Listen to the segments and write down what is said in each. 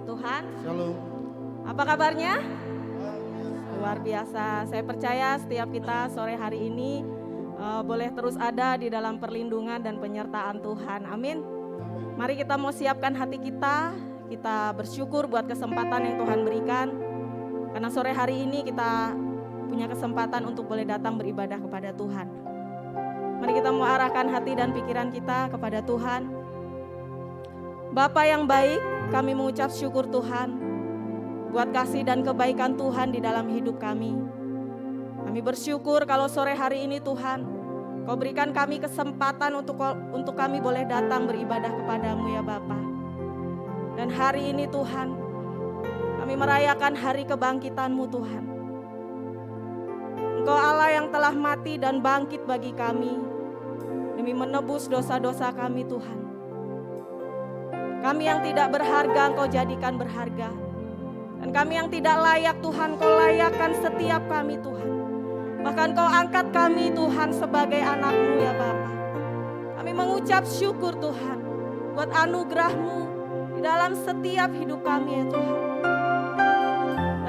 Puji Tuhan. Shalom. Apa kabarnya? Luar biasa. Saya percaya setiap kita sore hari ini boleh terus ada di dalam perlindungan dan penyertaan Tuhan. Amin. Mari kita mau siapkan hati kita. Kita bersyukur buat kesempatan yang Tuhan berikan. Karena sore hari ini kita punya kesempatan untuk boleh datang beribadah kepada Tuhan. Mari kita mau arahkan hati dan pikiran kita kepada Tuhan. Bapa yang baik, kami mengucap syukur Tuhan buat kasih dan kebaikan Tuhan di dalam hidup kami. Kami bersyukur kalau sore hari ini Tuhan, Kau berikan kami kesempatan untuk kami boleh datang beribadah kepadamu ya Bapa. Dan hari ini Tuhan, kami merayakan hari kebangkitan-Mu Tuhan. Engkau Allah yang telah mati dan bangkit bagi kami, demi menebus dosa-dosa kami Tuhan. Kami yang tidak berharga Engkau jadikan berharga. Dan kami yang tidak layak Tuhan Kau layakkan setiap kami Tuhan. Bahkan Kau angkat kami Tuhan sebagai anak-Mu ya Bapa. Kami mengucap syukur Tuhan buat anugerah-Mu di dalam setiap hidup kami ya Tuhan.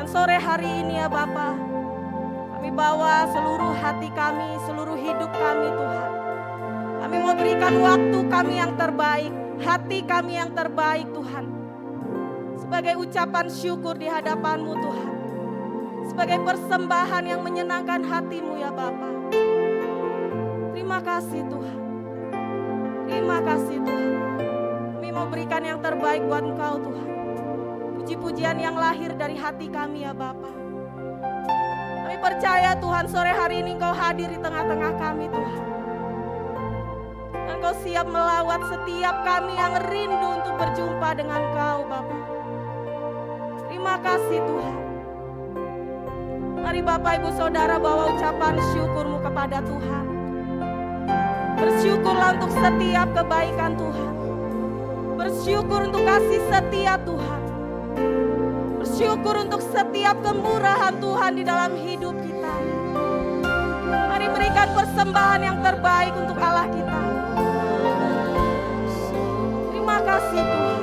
Dan sore hari ini ya Bapa, kami bawa seluruh hati kami, seluruh hidup kami Tuhan. Kami mau berikan waktu kami yang terbaik, hati kami yang terbaik Tuhan, sebagai ucapan syukur di hadapan-Mu Tuhan, sebagai persembahan yang menyenangkan hati-Mu ya Bapa. Terima kasih Tuhan, terima kasih Tuhan. Kami mau berikan yang terbaik buat Engkau Tuhan. Puji-pujian yang lahir dari hati kami ya Bapa. Kami percaya Tuhan sore hari ini Engkau hadir di tengah-tengah kami Tuhan. Engkau siap melawat setiap kami yang rindu untuk berjumpa dengan Kau Bapa. Terima kasih Tuhan. Mari Bapak Ibu Saudara bawa ucapan syukur-Mu kepada Tuhan. Bersyukurlah untuk setiap kebaikan Tuhan. Bersyukur untuk kasih setia Tuhan. Bersyukur untuk setiap kemurahan Tuhan di dalam hidup kita. Mari berikan persembahan yang terbaik untuk Allah kita. Terima kasih Tuhan.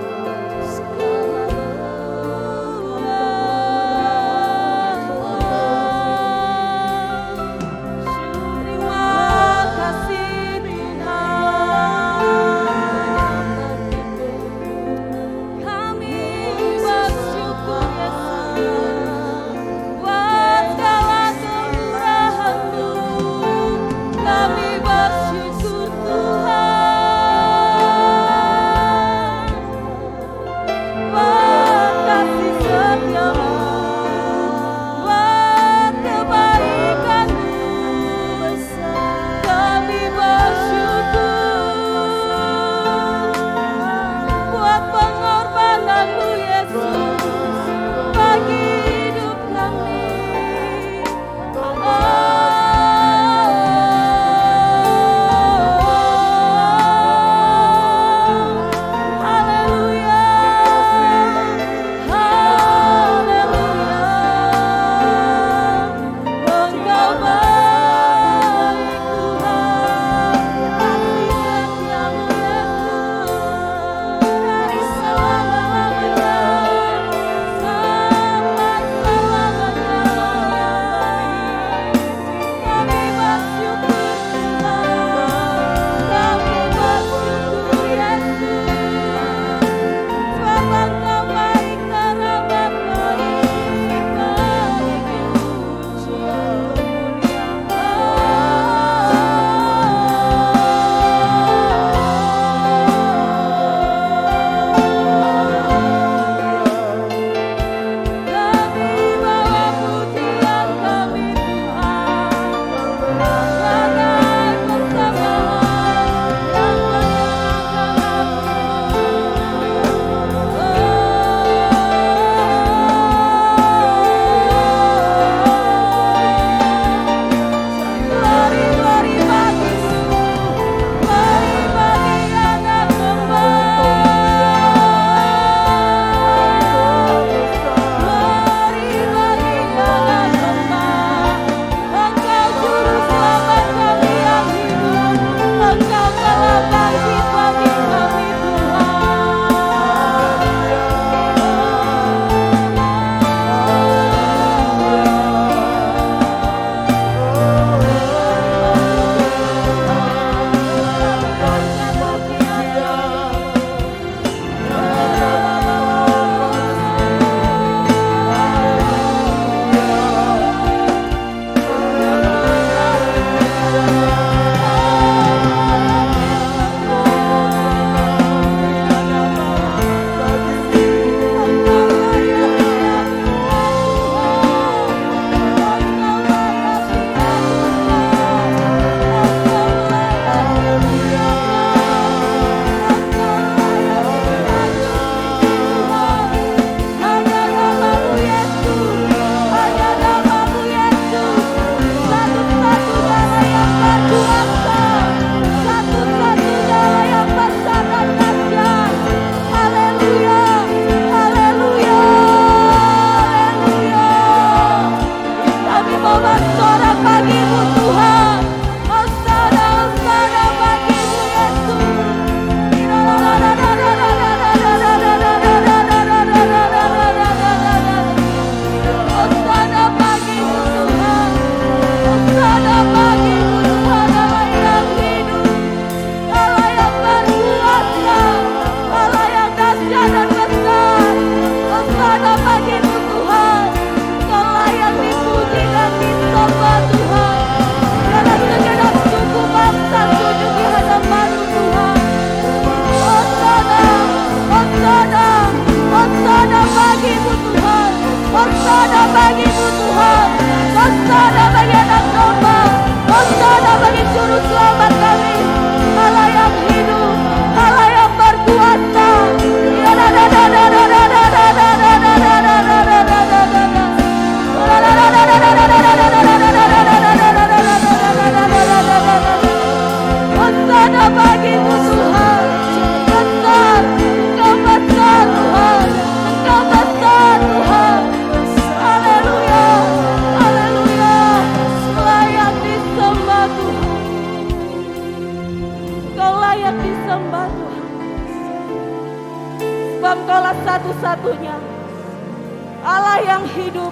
Allah yang hidup,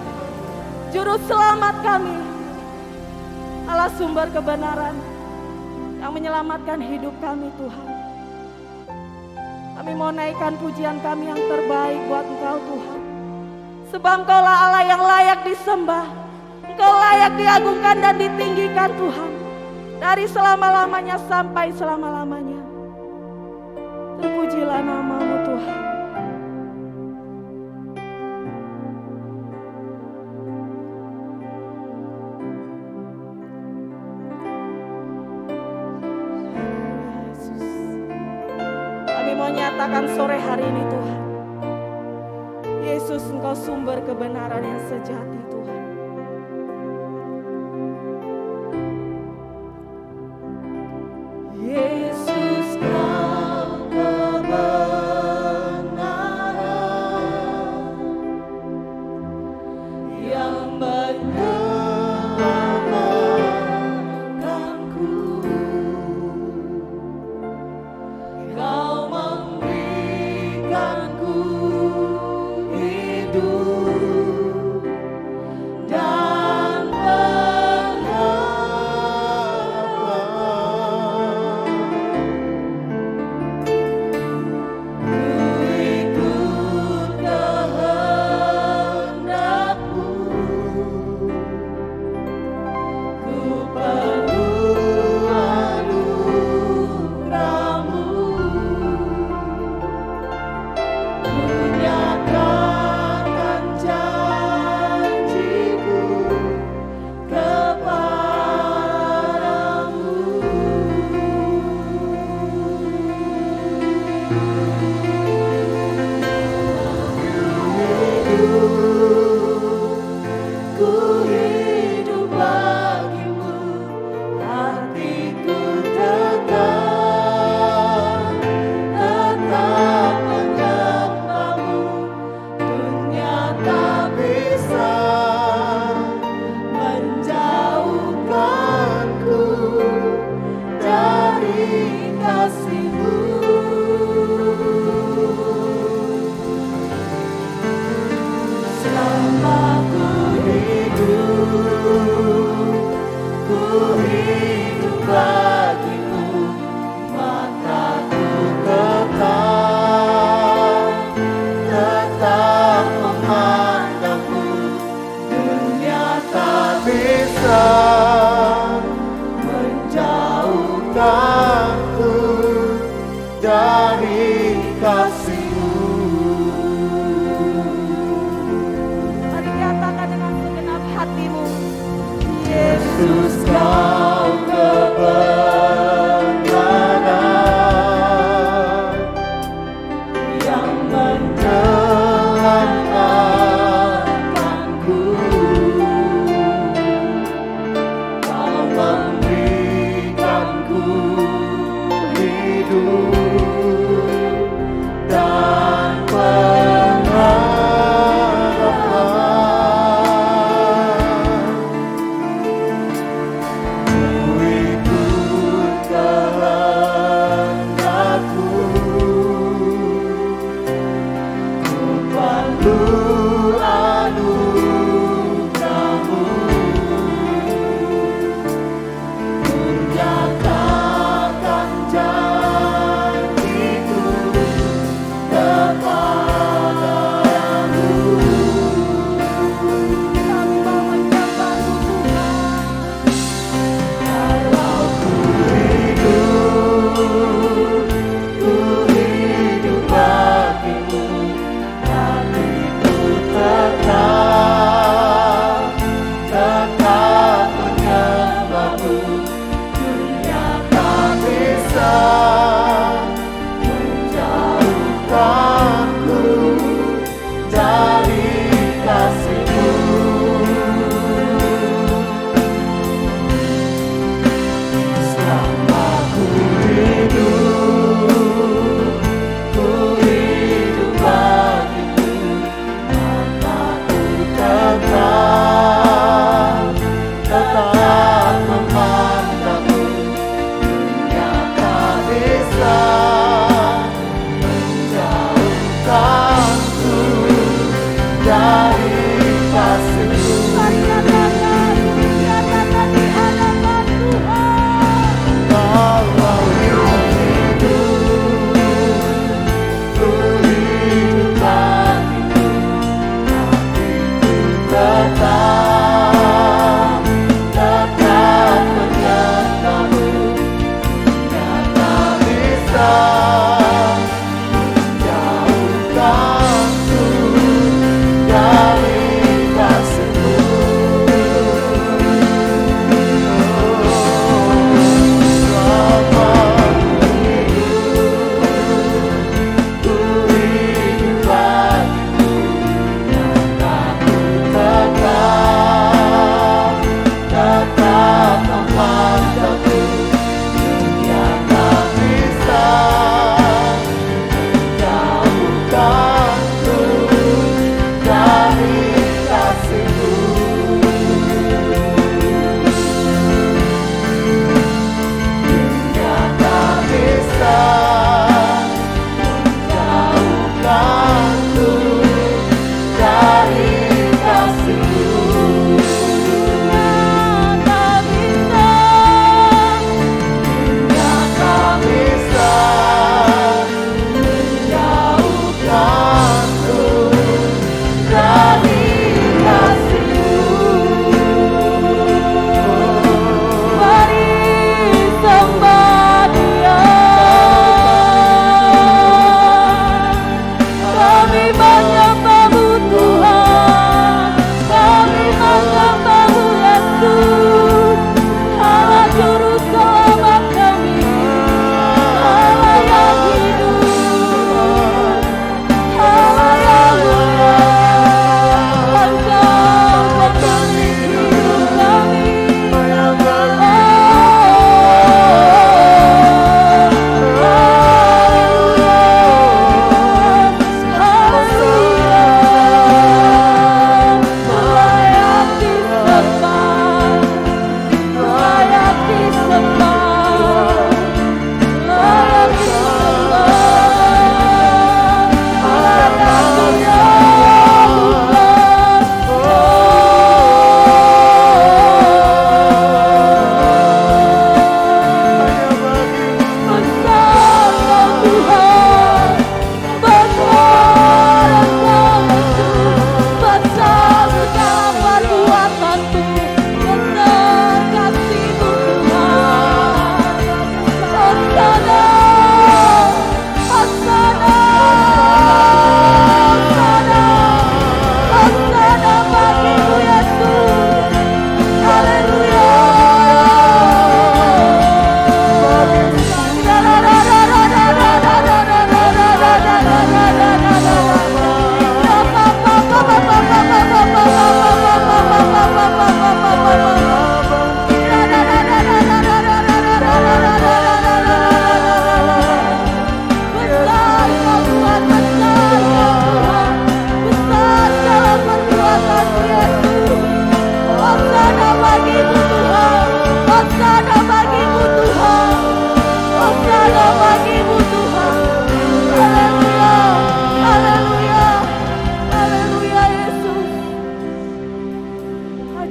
Juru selamat kami, Allah sumber kebenaran yang menyelamatkan hidup kami Tuhan. Kami mau naikkan pujian kami yang terbaik buat Engkau Tuhan. Sebab Engkaulah Allah yang layak disembah, Engkau layak diagungkan dan ditinggikan Tuhan. Dari selama-lamanya sampai selama-lamanya. Terpujilah nama-Mu Tuhan. Kami mau nyatakan sore hari ini Tuhan, Yesus Engkau sumber kebenaran yang sejati Tuhan. Yesus Kau kebenaran yang menyelamatkanku. Kau memberikanku hidup dan Yesus Kau kebenaran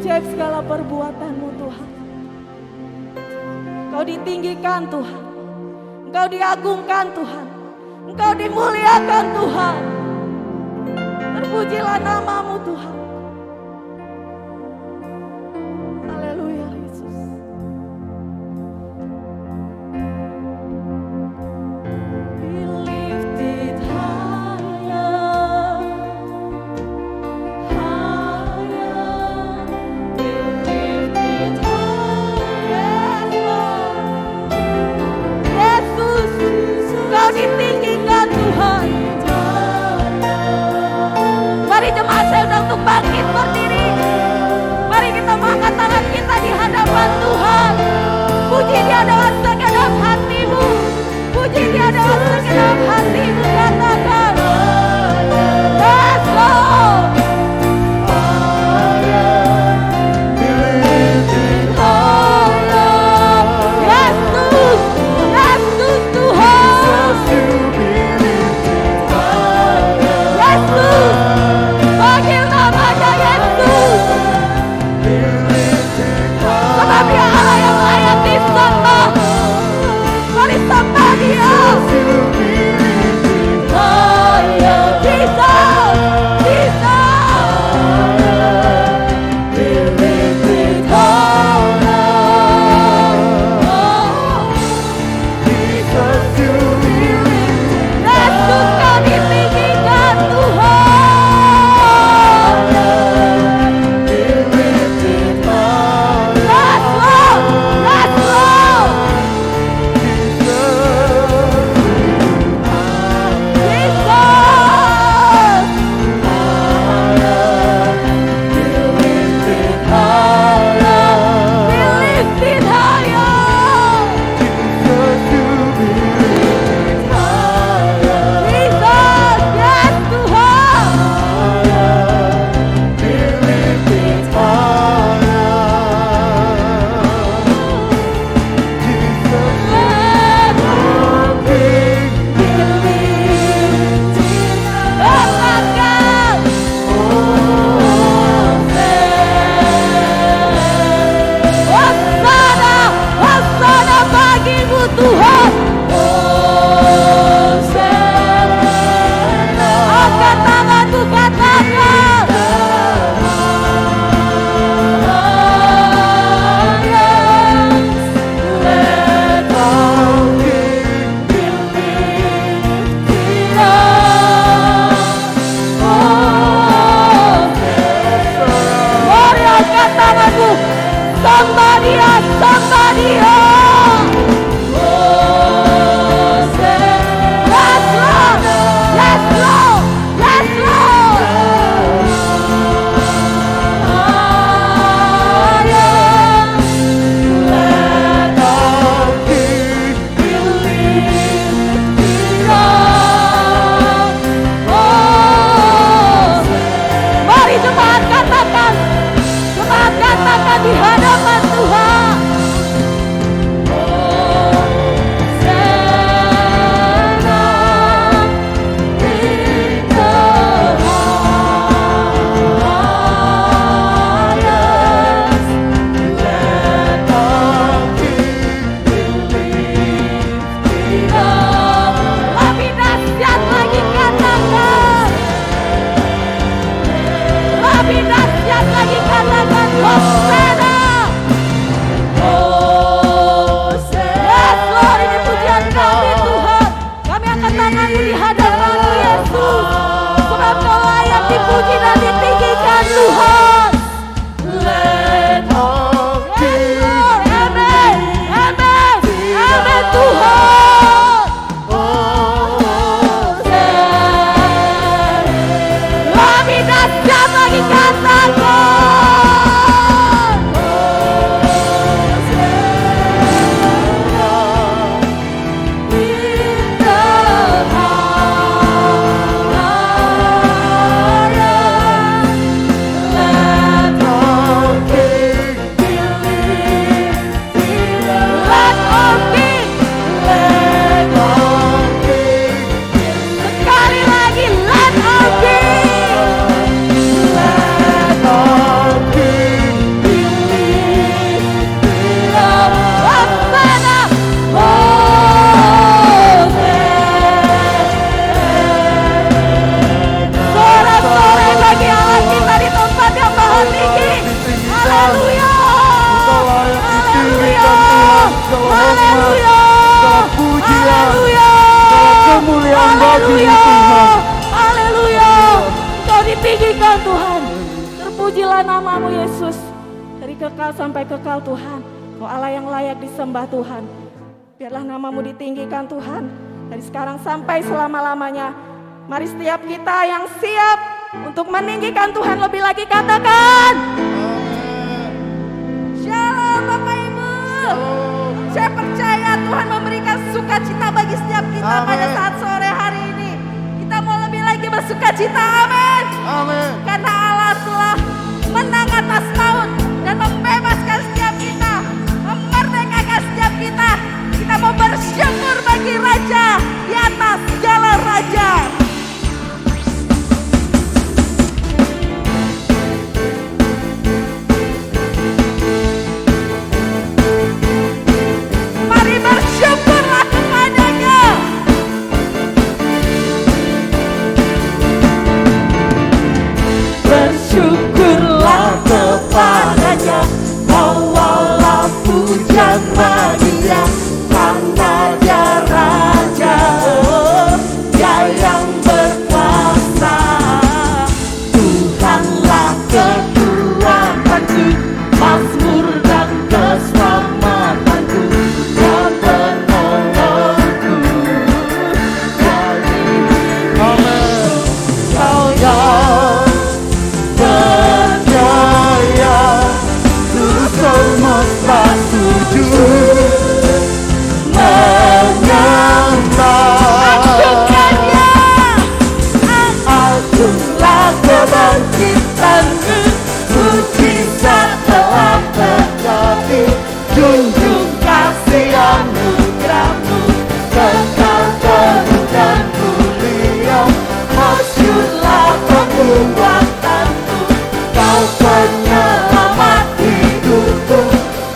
ajaib segala perbuatan-Mu Tuhan. Engkau ditinggikan Tuhan, Engkau diagungkan Tuhan, Engkau dimuliakan Tuhan. Terpujilah nama-Mu Tuhan. Haleluya Yesus. Be lifted higher, higher. Be lifted higher, Lord. Yesus, Engkau ditinggikan Tuhan. Mari jemaat saya undang untuk bangkit berdiri. Mari kita mengangkat tangan kita di hadapan Tuhan. Puji Dia dengan segenap hatimu. Puji Dia dengan segenap hatimu. Katakan, Yes Lord. Yesus, Yesus Tuhan. Yesus, panggil namanya Yesus. Sebab Dia Allah yang layak disembah. Mari sembah Dia. Haleluya. Haleluya. Kemuliaan bagi Tuhan. Haleluya. Kau ditinggikan Tuhan. Terpujilah namamu Yesus. Dari kekal sampai kekal Tuhan. Kau Allah yang layak disembah Tuhan. Biarlah namamu ditinggikan Tuhan. Dari sekarang sampai selama-lamanya. Mari setiap kita yang siap untuk meninggikan Tuhan lebih lagi katakan. Shalom Bapak Ibu. Saya percaya Tuhan memberikan sukacita bagi setiap kita pada saat sore hari ini. Kita mau lebih lagi bersukacita, amin. Amin. Karena Allah telah menang atas maut dan membebaskan setiap kita, memerdekakan setiap kita. Kita mau bersyukur bagi Raja di atas segala raja. Mari bersyukurlah kepadanya. Bersyukurlah kepadanya, bawalah pujian bagi Dia, karena Dia Raja, Dia yang berkuasa. Tuhanlah kekuatanku, mazmur dan keselamatanku, Dia penolongku dari Amin. Kau yang Berjaya seluruh semesta sujud menyembah. Agunglah kebangkitanmu, mujizat telah terjadi. Junjung kasih anugerahmu, kekal penuh dan mulia. Masyurlah kekuatanmu, Kau penyelamat hidupku.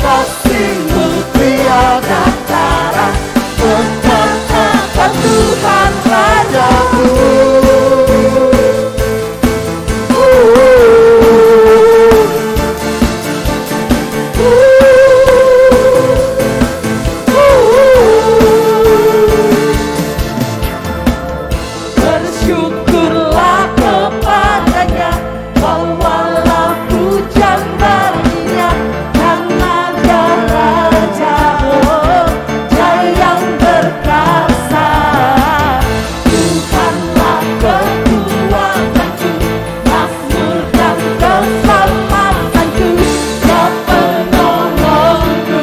Kasih-Mu tiada tara, betapa Tuhan Rajaku. Bersyukurlah kepadanya, bawalah pujian baginya, karena Dia Raja, Dia yang berkuasa. Tuhanlah kekuatanku, mazmur dan keselamatanku, Dia penolongku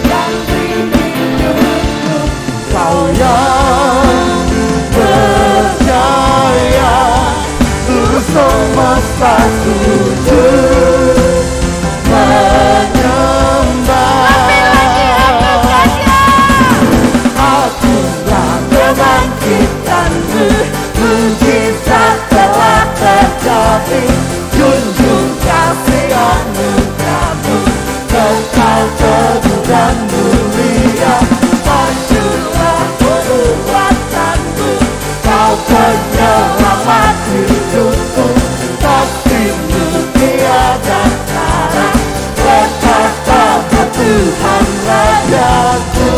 dari hidupku. Kau yang berjaya seluruh semesta sujud menyembah. Agunglah kebangkitanmu, mujizat telah terjadi. Junjung kasih anugerahmu, kekal teguh dan mulia. Masyurlah kekuatanmu, Kau penyelamat hidupku. Kasih-Mu tiada tara, betapa Tuhan Rajaku.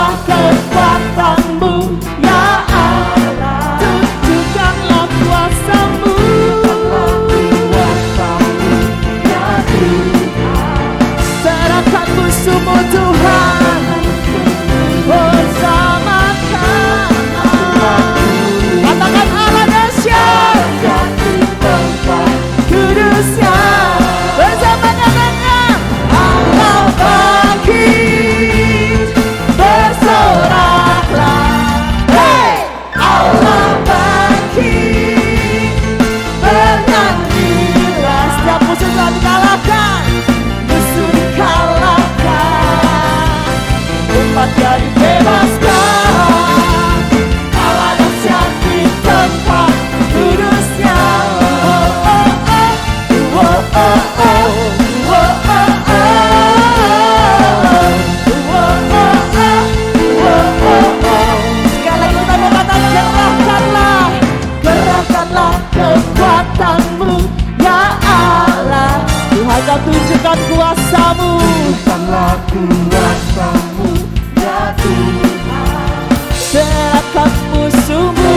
Tunjukkanlah kekuatan-Mu ya Allah, tunjukkanlah kuasa-Mu ya Tuhan. Serahkan musuh-Mu Tuhan, bersamakan. Katakan Allah dahsyat, kudusnya bersama dengan Allah bangkit, bersoraklah. Hey, Allah bangkit, bernyanyilah. Setiap musuh telah dikalahkan, musuh dikalahkan, umatnya dibebaskan. Allah dahsyat di tempat kudusnya. Sekali lagi kita berkata, gerahkanlah kekuatan-Mu ya Allah. Tuhan, Kau tunjukkan kuasa-Mu, tunjukkanlah kuasa-Mu ya Tuhan. Serahkan musuh-Mu,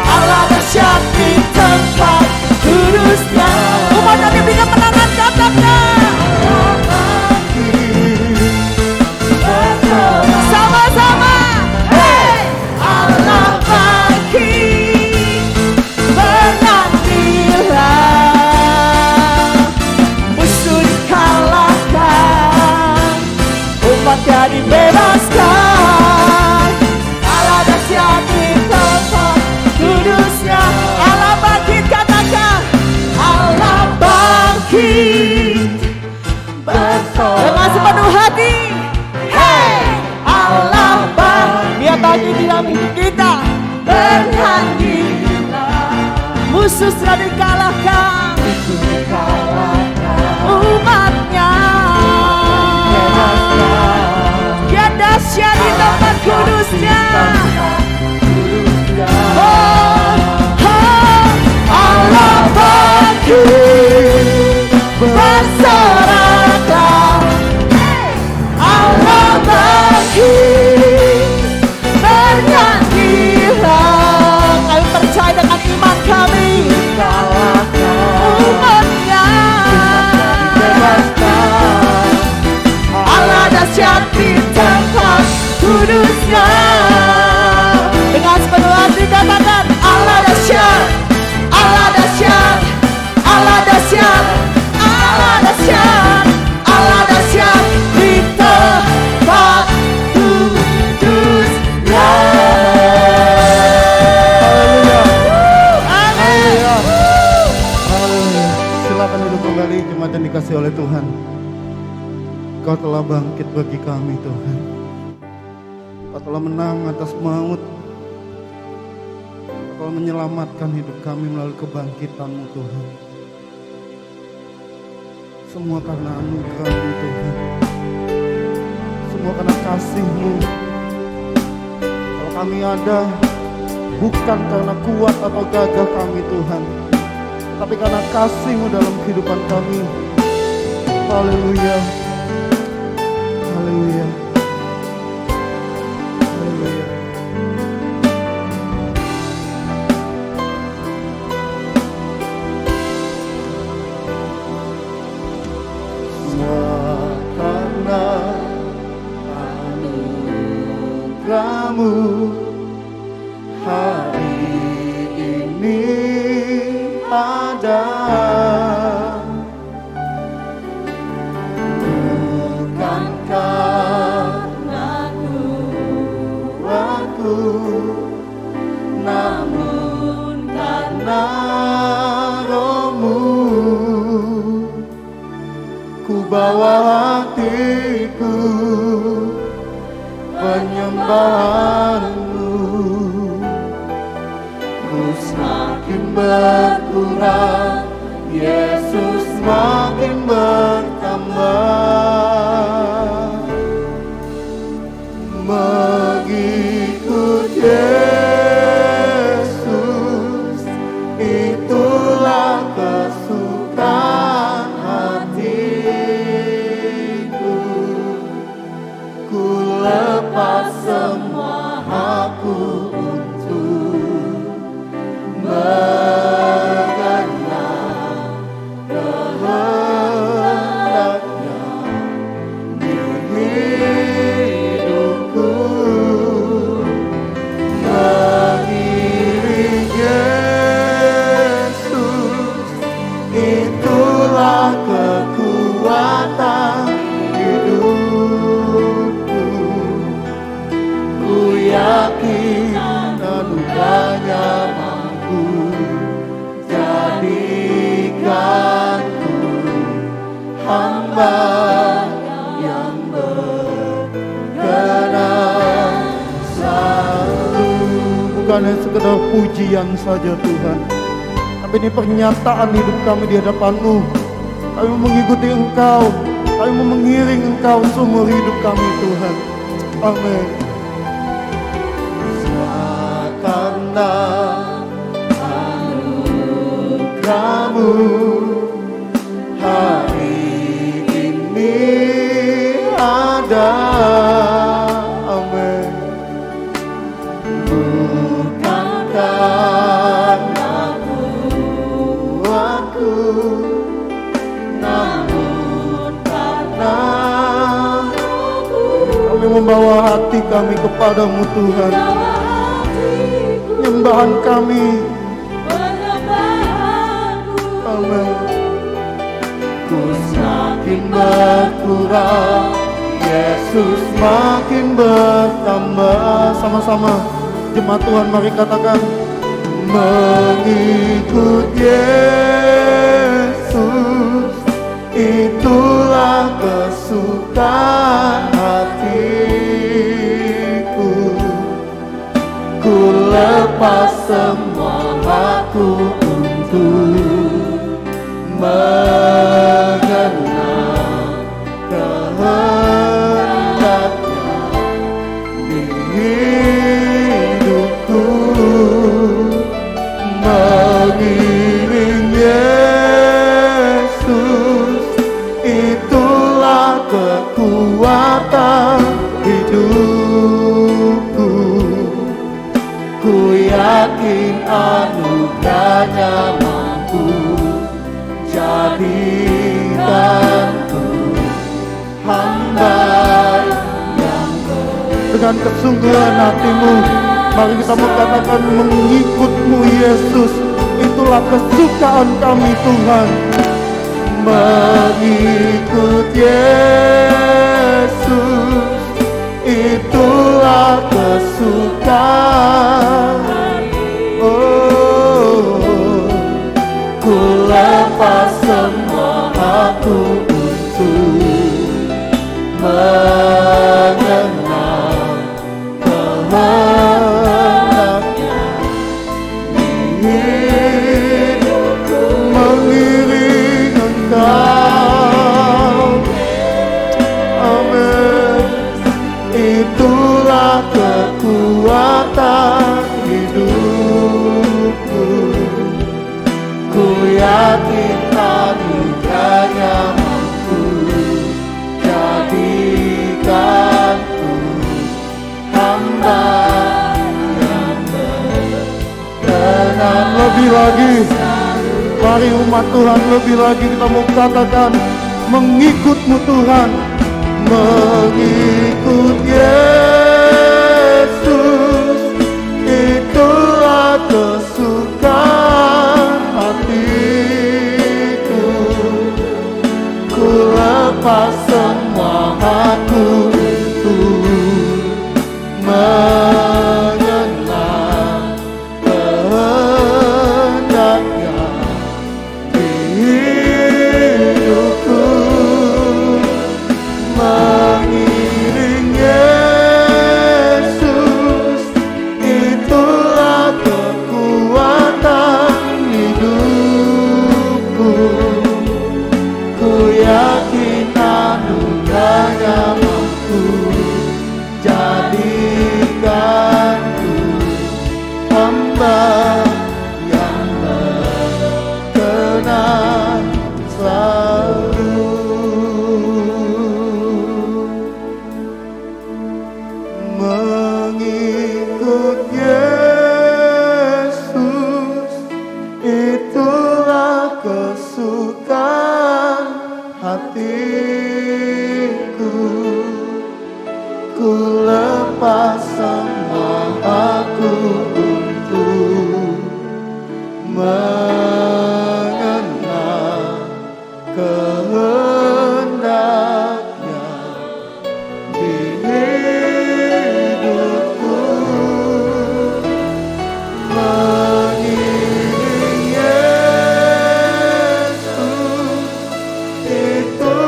Allah dahsyat di tempat kudusnya. Umat yang diberikan menangan, katakan sama-sama. Hey, Allah bangkit, bernyanyilah. Musuh dikalahkan, umatnya dibebaskan. Allah dahsyat di tempat kudusnya. Allah bangkit, katakan Allah bangkit, dengan sepenuh hati. Hey, Allah bangkit, Dia bangkit di dalam hidup kita. Bernyanyilah, musuh sudah dikalahkan, umatnya Dia dahsyat di tempat kudusnya. Allah bangkit, bersoraklah. Allah bangkit, bernyanyilah. Kami percaya dengan iman kami, umatnya Allah dahsyat di tempat kudusnya. Dengan sepenuh hati katakan Allah dahsyat, Allah dahsyat, Allah dahsyat, Allah dahsyat, Allah dahsyat di tempat kudusnya. Amin. Haleluya. Silakan duduk kembali jemaat yang dikasihi oleh Tuhan. Kau telah bangkit bagi kami Tuhan. Kau telah menang atas maut. Kau telah menyelamatkan hidup kami melalui kebangkitan-Mu Tuhan. Semua karena anugerah-Mu Tuhan. Semua karena kasih-Mu. Kalau kami ada, bukan karena kuat atau gagah kami Tuhan, tapi karena kasih-Mu dalam kehidupan kami. Haleluya. Haleluya. Haleluya. Semua karena anugerah-Mu hari ini ada. Bukan karena kuatku, namun karena Roh-Mu. Ku bawa hatiku penyembahan-Mu. Ku semakin berkurang, Yesus makin bertambah. Mengikut Yesus, itulah kesukaan hamba yang berkenan selalu. Bukan hanya sekedar pujian saja Tuhan, tapi ini pernyataan hidup kami di hadapan-Mu. Kami mau mengikuti Engkau, kami mau mengiring Engkau seumur hidup kami Tuhan. Amin. Karena anugerah-Mu hari ini ada. Amin. Bukan karena aku, namun karena kami membawa hati kami kepadamu Tuhan. Penyembahan kami, amin. Ku semakin berkurang, Yesus makin bertambah. Sama-sama jemaat Tuhan mari katakan, mengikut Yesus itulah kesukaan hatiku. Ku lepas semua aku untuk mengenal kehendaknya di hidupku. Mengiring Yesus itulah kekuatan hidupku. Ku yakin anugerahnya mampu jadikanku hamba yang dengan kesungguhan hatimu. Mari kita mengatakan, mengikut-Mu Yesus itulah kesukaan kami Tuhan. Mengikut Yesus itulah kesukaan. Oh, ku lepas semua aku untuk mengenal kehendaknya di hidupku. Mengiring Engkau, amin. Itulah kekuatan hidupku. Ku yakin anugerahnya mampu jadikanku hamba yang berkenan. Lebih lagi, mari umat Tuhan, lebih lagi kita mau katakan, mengikut-Mu Tuhan. Mengikut Yesus itulah kesukaan hatiku. Ku lepas semua aku untuk mengenal kehendaknya di hidupku. Mengiring Yesus itulah kekuatan hidupku. Ku yakin anugerahnya mampu jadikanku hamba yang berkenan selalu. Mengikut Yesus itulah kesukaan hatiku. Ku lepas semua aku untuk mengenal kehendaknya di hidupku. Mengiring Yesus itulah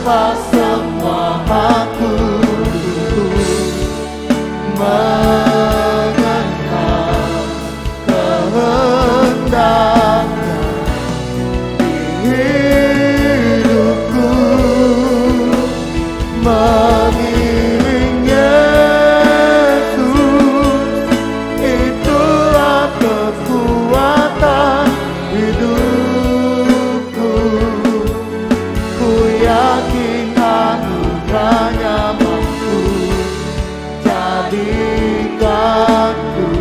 Lepas semua aku mengenal kehendaknya di hidupku, mengiring Yesus, itulah kekuatan hidupku. Ku yakin anugerahnya mampu jadikanku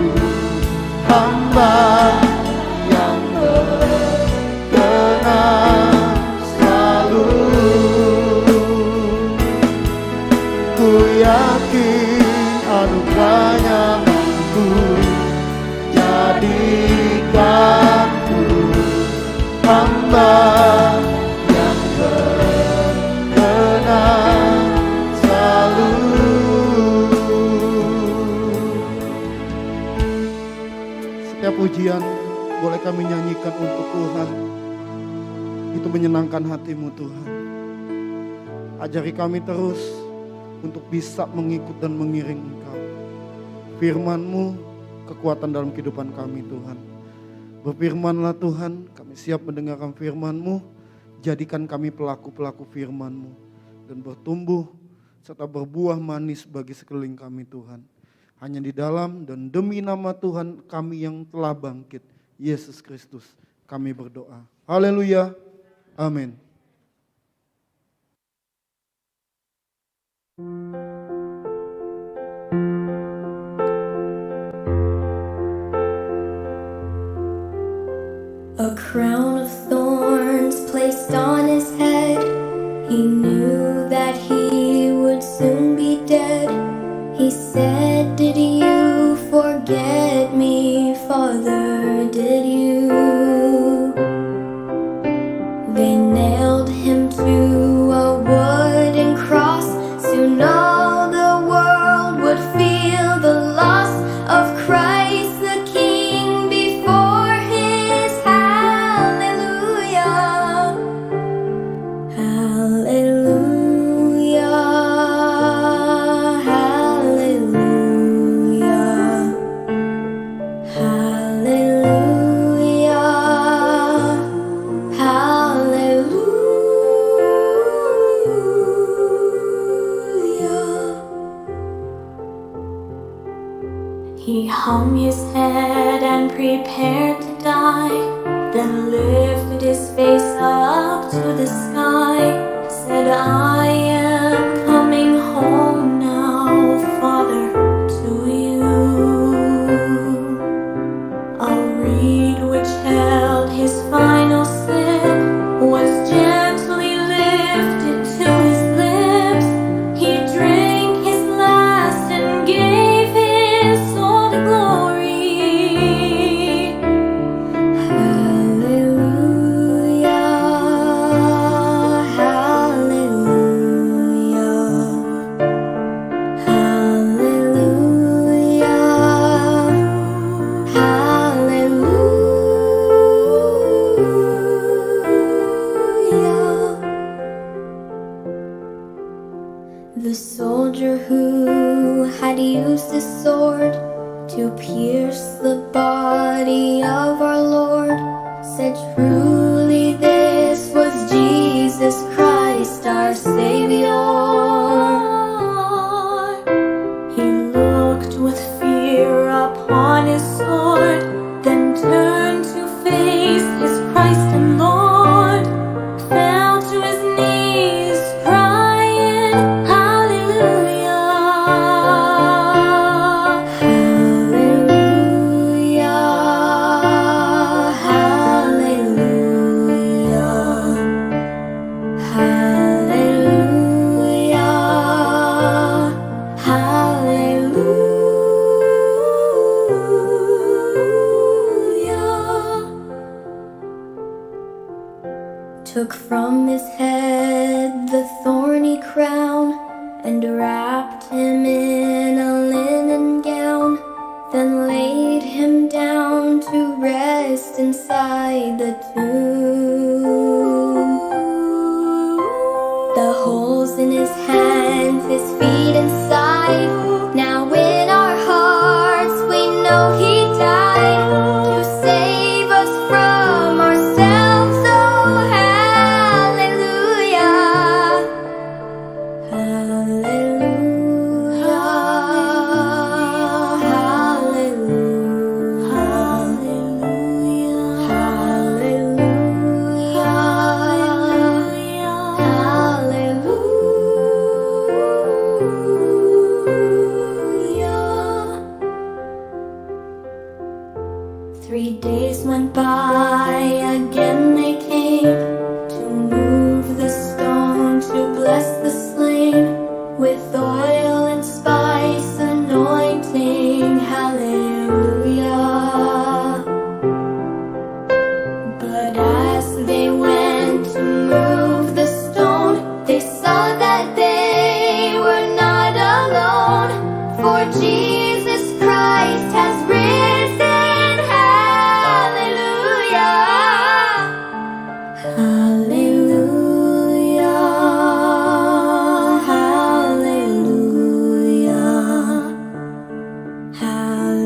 hamba yang berkenan selalu. Ku yakin anugerahnya mampu jadikanku hamba yang berkenan selalu. Setiap pujian boleh kami nyanyikan untuk Tuhan, itu menyenangkan hatimu Tuhan. Ajari kami terus untuk bisa mengikut dan mengiring Engkau. Firman-Mu kekuatan dalam kehidupan kami Tuhan. Berfirmanlah Tuhan, kami siap mendengarkan firman-Mu. Jadikan kami pelaku-pelaku firman-Mu dan bertumbuh serta berbuah manis bagi sekeliling kami Tuhan. Hanya di dalam dan demi nama Tuhan kami yang telah bangkit, Yesus Kristus, kami berdoa. Haleluya. Amin. A crown of thorns placed on his head. He knew that he would soon be dead. He said, "Did you forget me, Father? Did you?" They nailed him to a wooden cross. Soon all the world would feel the loss of Christ the King before his hallelujah. Hallelujah. Hallelujah. Hallelujah. Hallelujah. He hung his head and prepared to die, then lifted his face up to the sky, said, "I am coming home now, Father, to you." A reed which held his final sip was gently lifted to his lips. He drank his last and gave his soul to glory. Hallelujah. Hallelujah. Hallelujah. The soldier who had used his sword to pierce the body of our Lord said, "Truly this was Jesus Christ, our Savior." He looked with fear upon his sword, then turned to face his Christ and Lord, fell to his knees, crying, "Hallelujah." Hallelujah. Hallelujah. Hallelujah. The holes in his hands, his feet and side. Now in our hearts we know he died to save us from ourselves. Oh, hallelujah. Hallelujah. Hallelujah. Hallelujah. 3 days went by, again they came to move the stone, to bless the slain with oil and spice anointing. Hallelujah. But as they went to move the stone, they saw that they were not alone, for Jesus Christ has risen. Hallelujah. Hallelujah. Hallelujah. Hallelujah.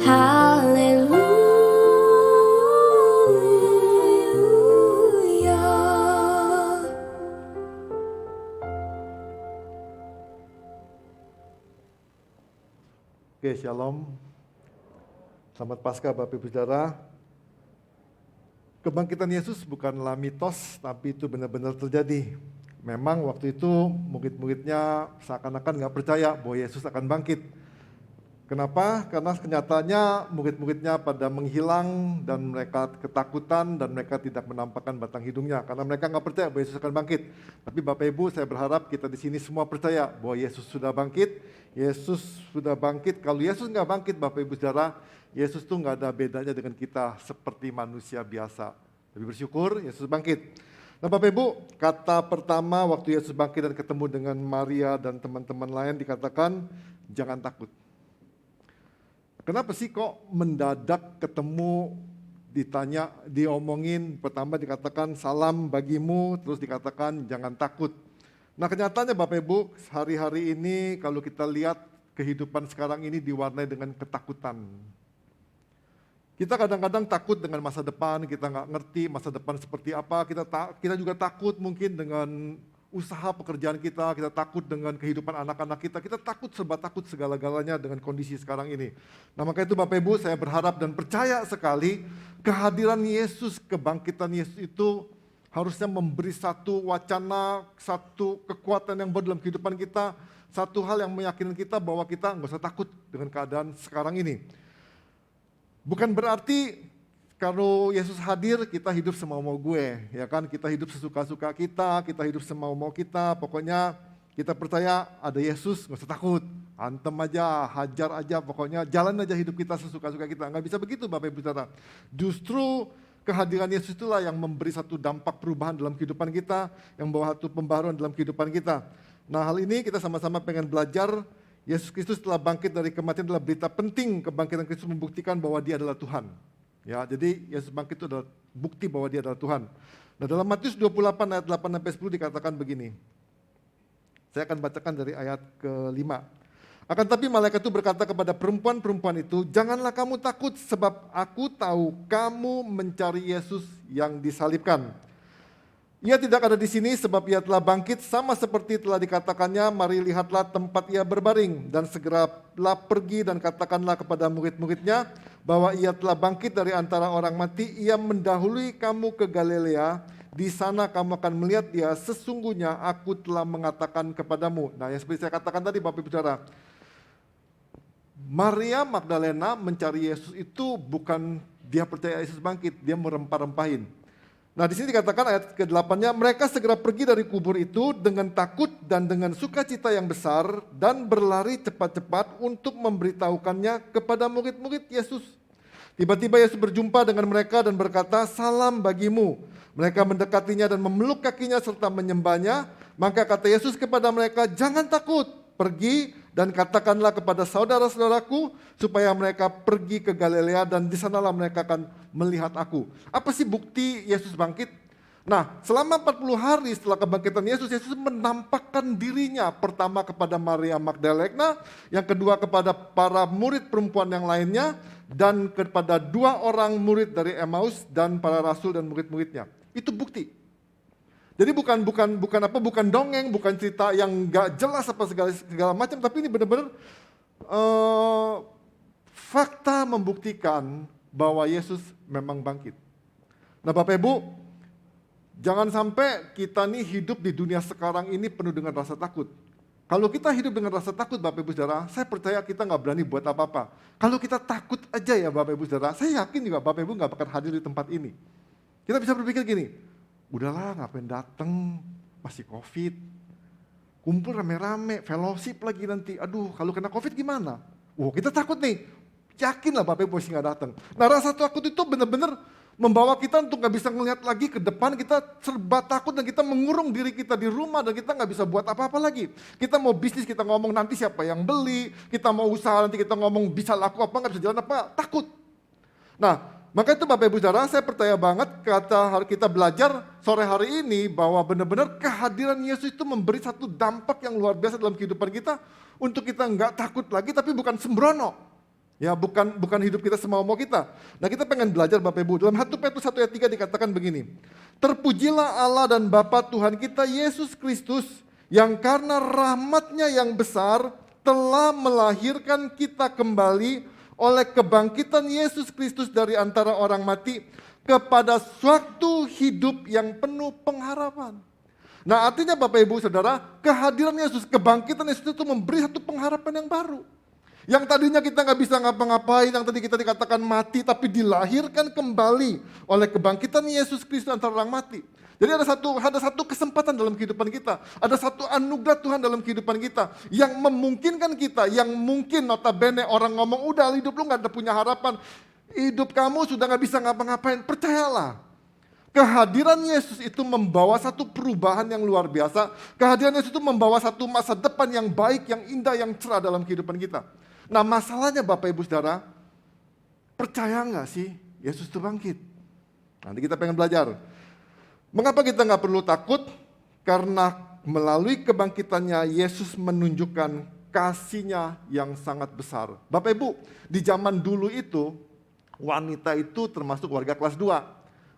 Hallelujah. Oke, shalom. Selamat Paskah Bapak Ibu Saudara. Kebangkitan Yesus bukanlah mitos, tapi itu benar-benar terjadi. Memang waktu itu murid-muridnya seakan-akan nggak percaya bahwa Yesus akan bangkit. Kenapa? Karena kenyataannya murid-muridnya pada menghilang dan mereka ketakutan dan mereka tidak menampakkan batang hidungnya karena mereka nggak percaya bahwa Yesus akan bangkit. Tapi Bapak Ibu, saya berharap kita di sini semua percaya bahwa Yesus sudah bangkit. Yesus sudah bangkit. Kalau Yesus nggak bangkit, Bapak Ibu Saudara, Yesus tuh nggak ada bedanya dengan kita seperti manusia biasa. Tapi bersyukur Yesus bangkit. Nah Bapak Ibu, kata pertama waktu Yesus bangkit dan ketemu dengan Maria dan teman-teman lain dikatakan, jangan takut. Kenapa sih kok mendadak ketemu, ditanya, diomongin, pertama dikatakan salam bagimu, terus dikatakan jangan takut. Nah kenyataannya Bapak Ibu, hari-hari ini kalau kita lihat kehidupan sekarang ini diwarnai dengan ketakutan. Kita kadang-kadang takut dengan masa depan, kita nggak ngerti masa depan seperti apa, kita juga takut mungkin dengan usaha pekerjaan kita takut dengan kehidupan anak-anak kita takut, serba takut segala-galanya dengan kondisi sekarang ini. Nah maka itu Bapak Ibu, saya berharap dan percaya sekali kehadiran Yesus, kebangkitan Yesus itu harusnya memberi satu wacana, satu kekuatan yang baru dalam kehidupan kita, satu hal yang meyakinkan kita bahwa kita nggak usah takut dengan keadaan sekarang ini. Bukan berarti kalau Yesus hadir, kita hidup semau-mau gue, ya kan? Kita hidup sesuka-suka kita hidup semau-mau kita. Pokoknya kita percaya ada Yesus, nggak usah takut. Antem aja, hajar aja, pokoknya jalan aja hidup kita sesuka-suka kita. Nggak bisa begitu Bapak Ibu Saudara. Justru kehadiran Yesus itulah yang memberi satu dampak perubahan dalam kehidupan kita, yang membawa satu pembaharuan dalam kehidupan kita. Nah hal ini kita sama-sama pengen belajar. Yesus Kristus telah bangkit dari kematian adalah berita penting. Kebangkitan Kristus membuktikan bahwa Dia adalah Tuhan. Ya, jadi Yesus bangkit itu adalah bukti bahwa Dia adalah Tuhan. Nah dalam Matius 28 ayat 8-10 dikatakan begini. Saya akan bacakan dari ayat ke-5. Akan tapi malaikat itu berkata kepada perempuan-perempuan itu, janganlah kamu takut sebab aku tahu kamu mencari Yesus yang disalibkan. Ia tidak ada di sini sebab Ia telah bangkit sama seperti telah dikatakannya, mari lihatlah tempat Ia berbaring dan segeralah pergi dan katakanlah kepada murid-muridnya bahwa Ia telah bangkit dari antara orang mati, Ia mendahului kamu ke Galilea, di sana kamu akan melihat Dia, sesungguhnya aku telah mengatakan kepadamu. Nah yang seperti saya katakan tadi Bapak Ibu Saudara, Maria Magdalena mencari Yesus itu bukan dia percaya Yesus bangkit, dia merempah-rempahin. Nah di sini dikatakan ayat ke-8-nya, mereka segera pergi dari kubur itu dengan takut dan dengan sukacita yang besar dan berlari cepat-cepat untuk memberitahukannya kepada murid-murid Yesus. Tiba-tiba Yesus berjumpa dengan mereka dan berkata, salam bagimu. Mereka mendekatinya dan memeluk kakinya serta menyembahnya. Maka kata Yesus kepada mereka, jangan takut, pergi dan katakanlah kepada saudara-saudaraku supaya mereka pergi ke Galilea dan di sanalah mereka akan melihat aku. Apa sih bukti Yesus bangkit? Nah, selama 40 hari setelah kebangkitan Yesus, Yesus menampakkan dirinya pertama kepada Maria Magdalena, yang kedua kepada para murid perempuan yang lainnya, dan kepada 2 orang murid dari Emmaus dan para rasul dan murid-muridnya. Itu bukti. Jadi bukan dongeng, bukan cerita yang gak jelas apa segala macam, tapi ini benar-benar fakta membuktikan bahwa Yesus memang bangkit. Nah, Bapak Ibu, jangan sampai kita nih hidup di dunia sekarang ini penuh dengan rasa takut. Kalau kita hidup dengan rasa takut, Bapak Ibu Saudara, saya percaya kita nggak berani buat apa-apa. Kalau kita takut aja ya Bapak Ibu Saudara, saya yakin juga Bapak Ibu nggak akan hadir di tempat ini. Kita bisa berpikir gini, udahlah ngapain dateng, masih COVID, kumpul rame-rame, fellowship lagi nanti, aduh kalau kena COVID gimana? Kita takut nih, yakinlah Bapak Ibu pasti nggak datang. Nah, rasa takut itu benar-benar membawa kita untuk nggak bisa ngelihat lagi ke depan, kita serba takut dan kita mengurung diri kita di rumah dan kita nggak bisa buat apa-apa lagi. Kita mau bisnis, kita ngomong nanti siapa yang beli, kita mau usaha nanti kita ngomong bisa laku apa, nggak bisa jalan apa, takut. Nah, maka itu Bapak Ibu Saudara, saya percaya banget kita belajar sore hari ini bahwa benar-benar kehadiran Yesus itu memberi satu dampak yang luar biasa dalam kehidupan kita untuk kita nggak takut lagi, tapi bukan sembrono. Ya, bukan hidup kita semau-mau kita. Nah, kita pengen belajar Bapak Ibu. Dalam 1 Petrus 1 ayat 3 dikatakan begini. Terpujilah Allah dan Bapa Tuhan kita Yesus Kristus, yang karena rahmat-Nya yang besar telah melahirkan kita kembali oleh kebangkitan Yesus Kristus dari antara orang mati kepada suatu hidup yang penuh pengharapan. Nah, artinya Bapak Ibu Saudara, kehadiran Yesus, kebangkitan Yesus itu memberi satu pengharapan yang baru. Yang tadinya kita nggak bisa ngapa-ngapain, yang tadi kita dikatakan mati, tapi dilahirkan kembali oleh kebangkitan Yesus Kristus antara orang mati. Jadi ada satu kesempatan dalam kehidupan kita, ada satu anugerah Tuhan dalam kehidupan kita, yang memungkinkan kita, yang mungkin notabene orang ngomong, udah hidup lu nggak ada punya harapan, hidup kamu sudah nggak bisa ngapa-ngapain, percayalah. Kehadiran Yesus itu membawa satu perubahan yang luar biasa, kehadiran Yesus itu membawa satu masa depan yang baik, yang indah, yang cerah dalam kehidupan kita. Nah, masalahnya Bapak Ibu Saudara, percaya nggak sih Yesus itu bangkit? Nanti kita pengen belajar. Mengapa kita nggak perlu takut? Karena melalui kebangkitannya Yesus menunjukkan kasih-Nya yang sangat besar. Bapak Ibu, di zaman dulu itu wanita itu termasuk warga kelas 2.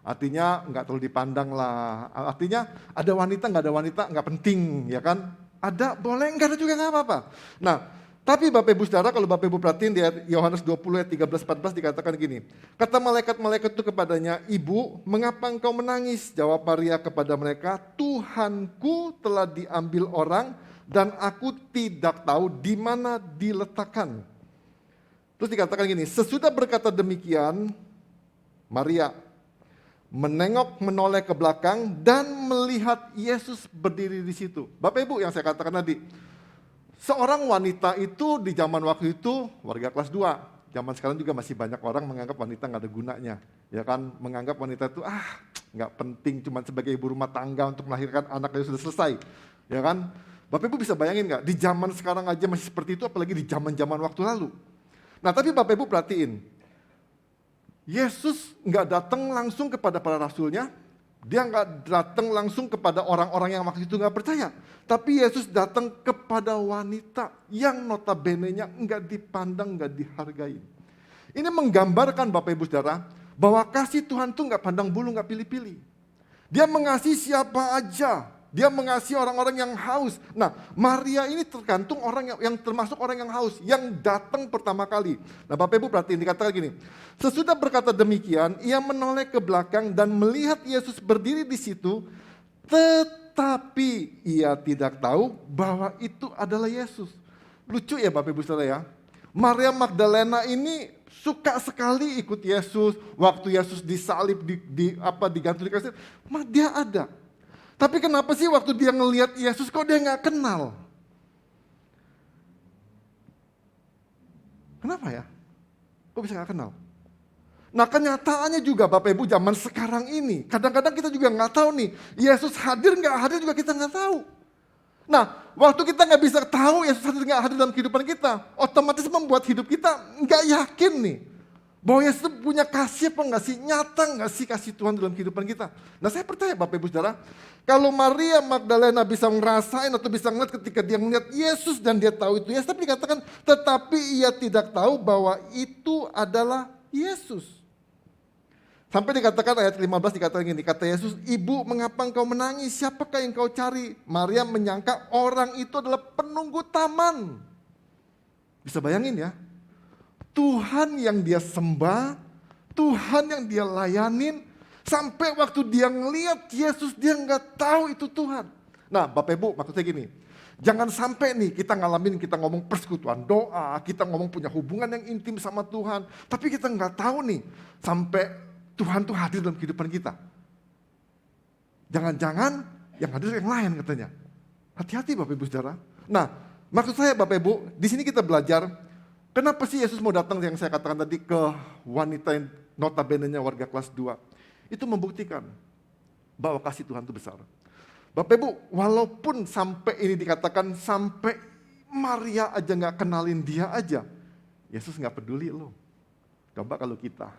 Artinya nggak terlalu dipandang lah. Artinya ada wanita, nggak ada wanita, nggak penting, ya kan? Ada, boleh, nggak ada juga nggak apa-apa. Nah, tapi Bapak Ibu Saudara, kalau Bapak Ibu perhatiin di Yohanes 20 ayat 13-14 dikatakan gini. Kata malaikat-malaikat itu kepadanya, Ibu, mengapa engkau menangis? Jawab Maria kepada mereka, Tuhanku telah diambil orang dan aku tidak tahu di mana diletakkan. Terus dikatakan gini, sesudah berkata demikian, Maria menengok menoleh ke belakang dan melihat Yesus berdiri di situ. Bapak Ibu, yang saya katakan tadi, seorang wanita itu di zaman waktu itu warga kelas 2. Zaman sekarang juga masih banyak orang menganggap wanita nggak ada gunanya. Ya kan, menganggap wanita itu nggak penting, cuma sebagai ibu rumah tangga untuk melahirkan anak yang sudah selesai. Ya kan, Bapak Ibu bisa bayangin nggak, di zaman sekarang aja masih seperti itu, apalagi di zaman-zaman waktu lalu. Nah, tapi Bapak Ibu perhatiin, Yesus nggak datang langsung kepada para rasulnya, dia nggak datang langsung kepada orang-orang yang waktu itu nggak percaya. Tapi Yesus datang kepada wanita yang notabene-nya nggak dipandang, nggak dihargai. Ini menggambarkan Bapak Ibu Saudara, bahwa kasih Tuhan tuh nggak pandang bulu, nggak pilih-pilih. Dia mengasihi siapa aja. Dia mengasihi orang-orang yang haus. Nah, Maria ini tergantung orang yang termasuk orang yang haus, yang datang pertama kali. Nah, Bapak Ibu perhatiin, dikatakan gini. Sesudah berkata demikian, ia menoleh ke belakang dan melihat Yesus berdiri di situ, tetapi ia tidak tahu bahwa itu adalah Yesus. Lucu ya Bapak Ibu Saudara ya. Maria Magdalena ini suka sekali ikut Yesus. Waktu Yesus disalib, digantung di kayu, dia ada. Tapi kenapa sih waktu dia ngelihat Yesus kok dia nggak kenal? Kenapa ya? Kok bisa nggak kenal? Nah, kenyataannya juga Bapak Ibu zaman sekarang ini, kadang-kadang kita juga nggak tahu nih, Yesus hadir nggak hadir juga kita nggak tahu. Nah, waktu kita nggak bisa tahu Yesus hadir nggak hadir dalam kehidupan kita, otomatis membuat hidup kita nggak yakin nih Bahwa Yesus punya kasih apa enggak sih? Nyata enggak sih kasih Tuhan dalam kehidupan kita? Nah saya percaya Bapak Ibu Saudara, kalau Maria Magdalena bisa ngerasain atau bisa ngeliat ketika dia melihat Yesus dan dia tahu itu Yesus, tapi dikatakan tetapi ia tidak tahu bahwa itu adalah Yesus. Sampai dikatakan ayat 15 dikatakan gini, kata Yesus, "Ibu, mengapa engkau menangis? Siapakah yang kau cari?" Maria menyangka orang itu adalah penunggu taman. Bisa bayangin ya? Tuhan yang dia sembah, Tuhan yang dia layanin, sampai waktu dia ngeliat Yesus dia nggak tahu itu Tuhan. Nah Bapak Ibu maksudnya gini, jangan sampai nih kita ngalamin, kita ngomong persekutuan doa, kita ngomong punya hubungan yang intim sama Tuhan, tapi kita nggak tahu nih sampai Tuhan tuh hadir dalam kehidupan kita. Jangan-jangan yang hadir yang lain katanya. Hati-hati Bapak Ibu Saudara. Nah maksud saya Bapak Ibu, di sini kita belajar kenapa sih Yesus mau datang yang saya katakan tadi ke wanita yang notabene-nya warga kelas 2. Itu membuktikan bahwa kasih Tuhan itu besar. Bapak Ibu, walaupun sampai ini dikatakan sampai Maria aja gak kenalin dia aja, Yesus gak peduli loh. Coba kalau kita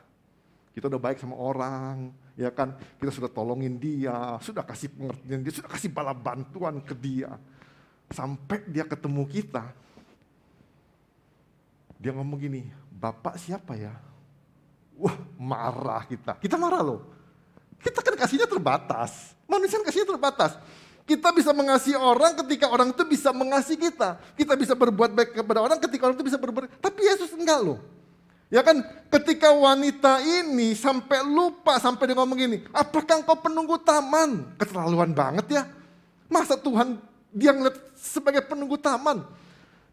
udah baik sama orang, ya kan, kita sudah tolongin dia, sudah kasih pengertian dia, sudah kasih bala bantuan ke dia. Sampai dia ketemu kita, dia ngomong gini, "Bapak siapa ya?" Wah, marah kita. Kita marah loh. Kita kan kasihnya terbatas. Manusia kan kasihnya terbatas. Kita bisa mengasihi orang ketika orang itu bisa mengasihi kita. Kita bisa berbuat baik kepada orang ketika orang itu bisa berbuat. Tapi Yesus enggak loh. Ya kan, ketika wanita ini sampai lupa, sampai dia ngomong gini, "Apakah engkau penunggu taman?" Keterlaluan banget ya. Masa Tuhan dia ngeliat sebagai penunggu taman?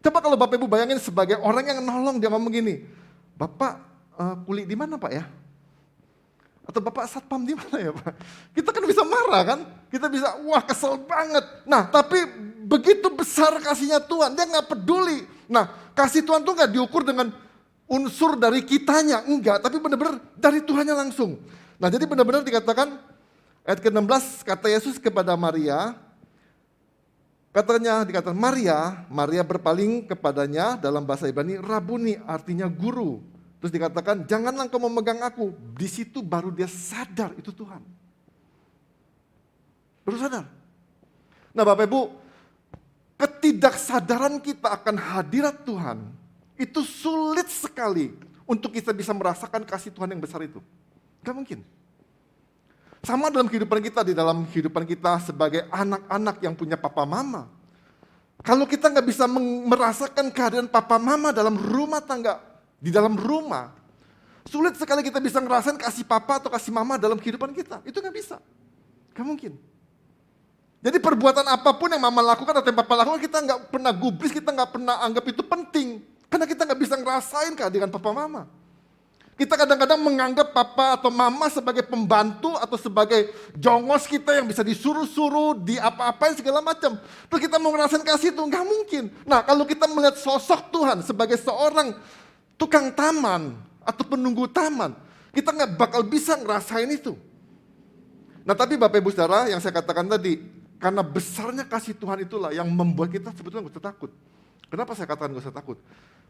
Coba kalau Bapak Ibu bayangin sebagai orang yang nolong, dia ngomong gini, "Bapak kuli di mana Pak ya?" Atau "Bapak satpam di mana ya Pak?" Kita kan bisa marah kan? Kita bisa, wah kesel banget. Nah tapi begitu besar kasihnya Tuhan, dia gak peduli. Nah kasih Tuhan tuh gak diukur dengan unsur dari kitanya, enggak. Tapi benar-benar dari Tuhannya langsung. Nah jadi benar-benar dikatakan, ayat ke-16 kata Yesus kepada Maria, dikatakan Maria berpaling kepadanya dalam bahasa Ibrani, Rabuni artinya guru. Terus dikatakan, "Janganlah engkau memegang aku." Di situ baru dia sadar itu Tuhan. Baru sadar. Nah Bapak Ibu, ketidaksadaran kita akan hadirat Tuhan, itu sulit sekali untuk kita bisa merasakan kasih Tuhan yang besar itu. Gak mungkin. Sama dalam kehidupan kita, di dalam kehidupan kita sebagai anak-anak yang punya papa mama. Kalau kita gak bisa merasakan kehadiran papa mama dalam rumah tangga, di dalam rumah, sulit sekali kita bisa ngerasain kasih papa atau kasih mama dalam kehidupan kita. Itu gak bisa. Gak mungkin. Jadi perbuatan apapun yang mama lakukan atau yang papa lakukan, kita gak pernah gubris, kita gak pernah anggap itu penting. Karena kita gak bisa ngerasain kehadiran papa mama. Kita kadang-kadang menganggap papa atau mama sebagai pembantu atau sebagai jongos kita yang bisa disuruh-suruh, diapa-apain segala macam. Terus kita mau ngerasain kasih itu, gak mungkin. Nah kalau kita melihat sosok Tuhan sebagai seorang tukang taman atau penunggu taman, kita gak bakal bisa ngerasain itu. Nah tapi Bapak Ibu Saudara yang saya katakan tadi, karena besarnya kasih Tuhan itulah yang membuat kita sebetulnya gak usah takut. Kenapa saya katakan gak usah takut?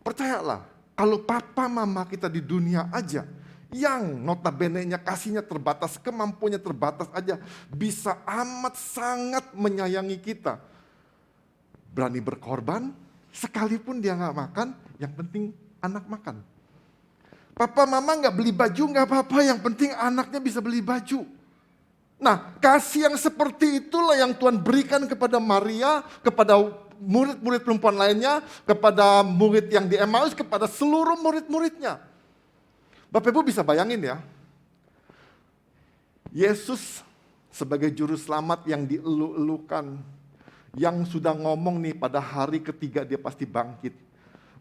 Percayalah, kalau papa mama kita di dunia aja, yang notabene-nya kasihnya terbatas, kemampuannya terbatas aja, bisa amat sangat menyayangi kita. Berani berkorban, sekalipun dia gak makan, yang penting anak makan. Papa mama gak beli baju gak apa-apa, yang penting anaknya bisa beli baju. Nah kasih yang seperti itulah yang Tuhan berikan kepada Maria, kepada murid-murid perempuan lainnya, kepada murid yang di Emmaus, kepada seluruh murid-muridnya. Bapak Ibu bisa bayangin ya, Yesus sebagai juru selamat yang dielu-elukan, yang sudah ngomong nih pada hari ketiga dia pasti bangkit.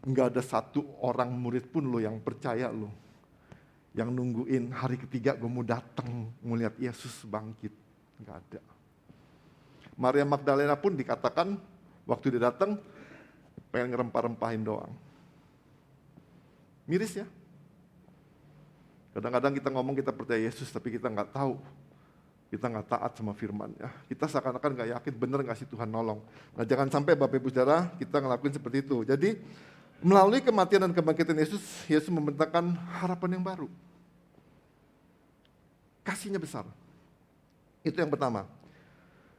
Enggak ada satu orang murid pun lo yang percaya lo, yang nungguin hari ketiga gue mau datang melihat Yesus bangkit. Enggak ada. Maria Magdalena pun dikatakan waktu dia datang pengen ngerempah-rempahin doang. Miris ya. Kadang-kadang kita ngomong kita percaya Yesus tapi kita nggak tahu. Kita nggak taat sama firman-Nya. Kita seakan-akan nggak yakin bener nggak sih Tuhan nolong. Nah jangan sampai Bapak Ibu Saudara kita ngelakuin seperti itu. Jadi Melalui kematian dan kebangkitan Yesus, Yesus membentangkan harapan yang baru. Kasihnya besar. Itu yang pertama.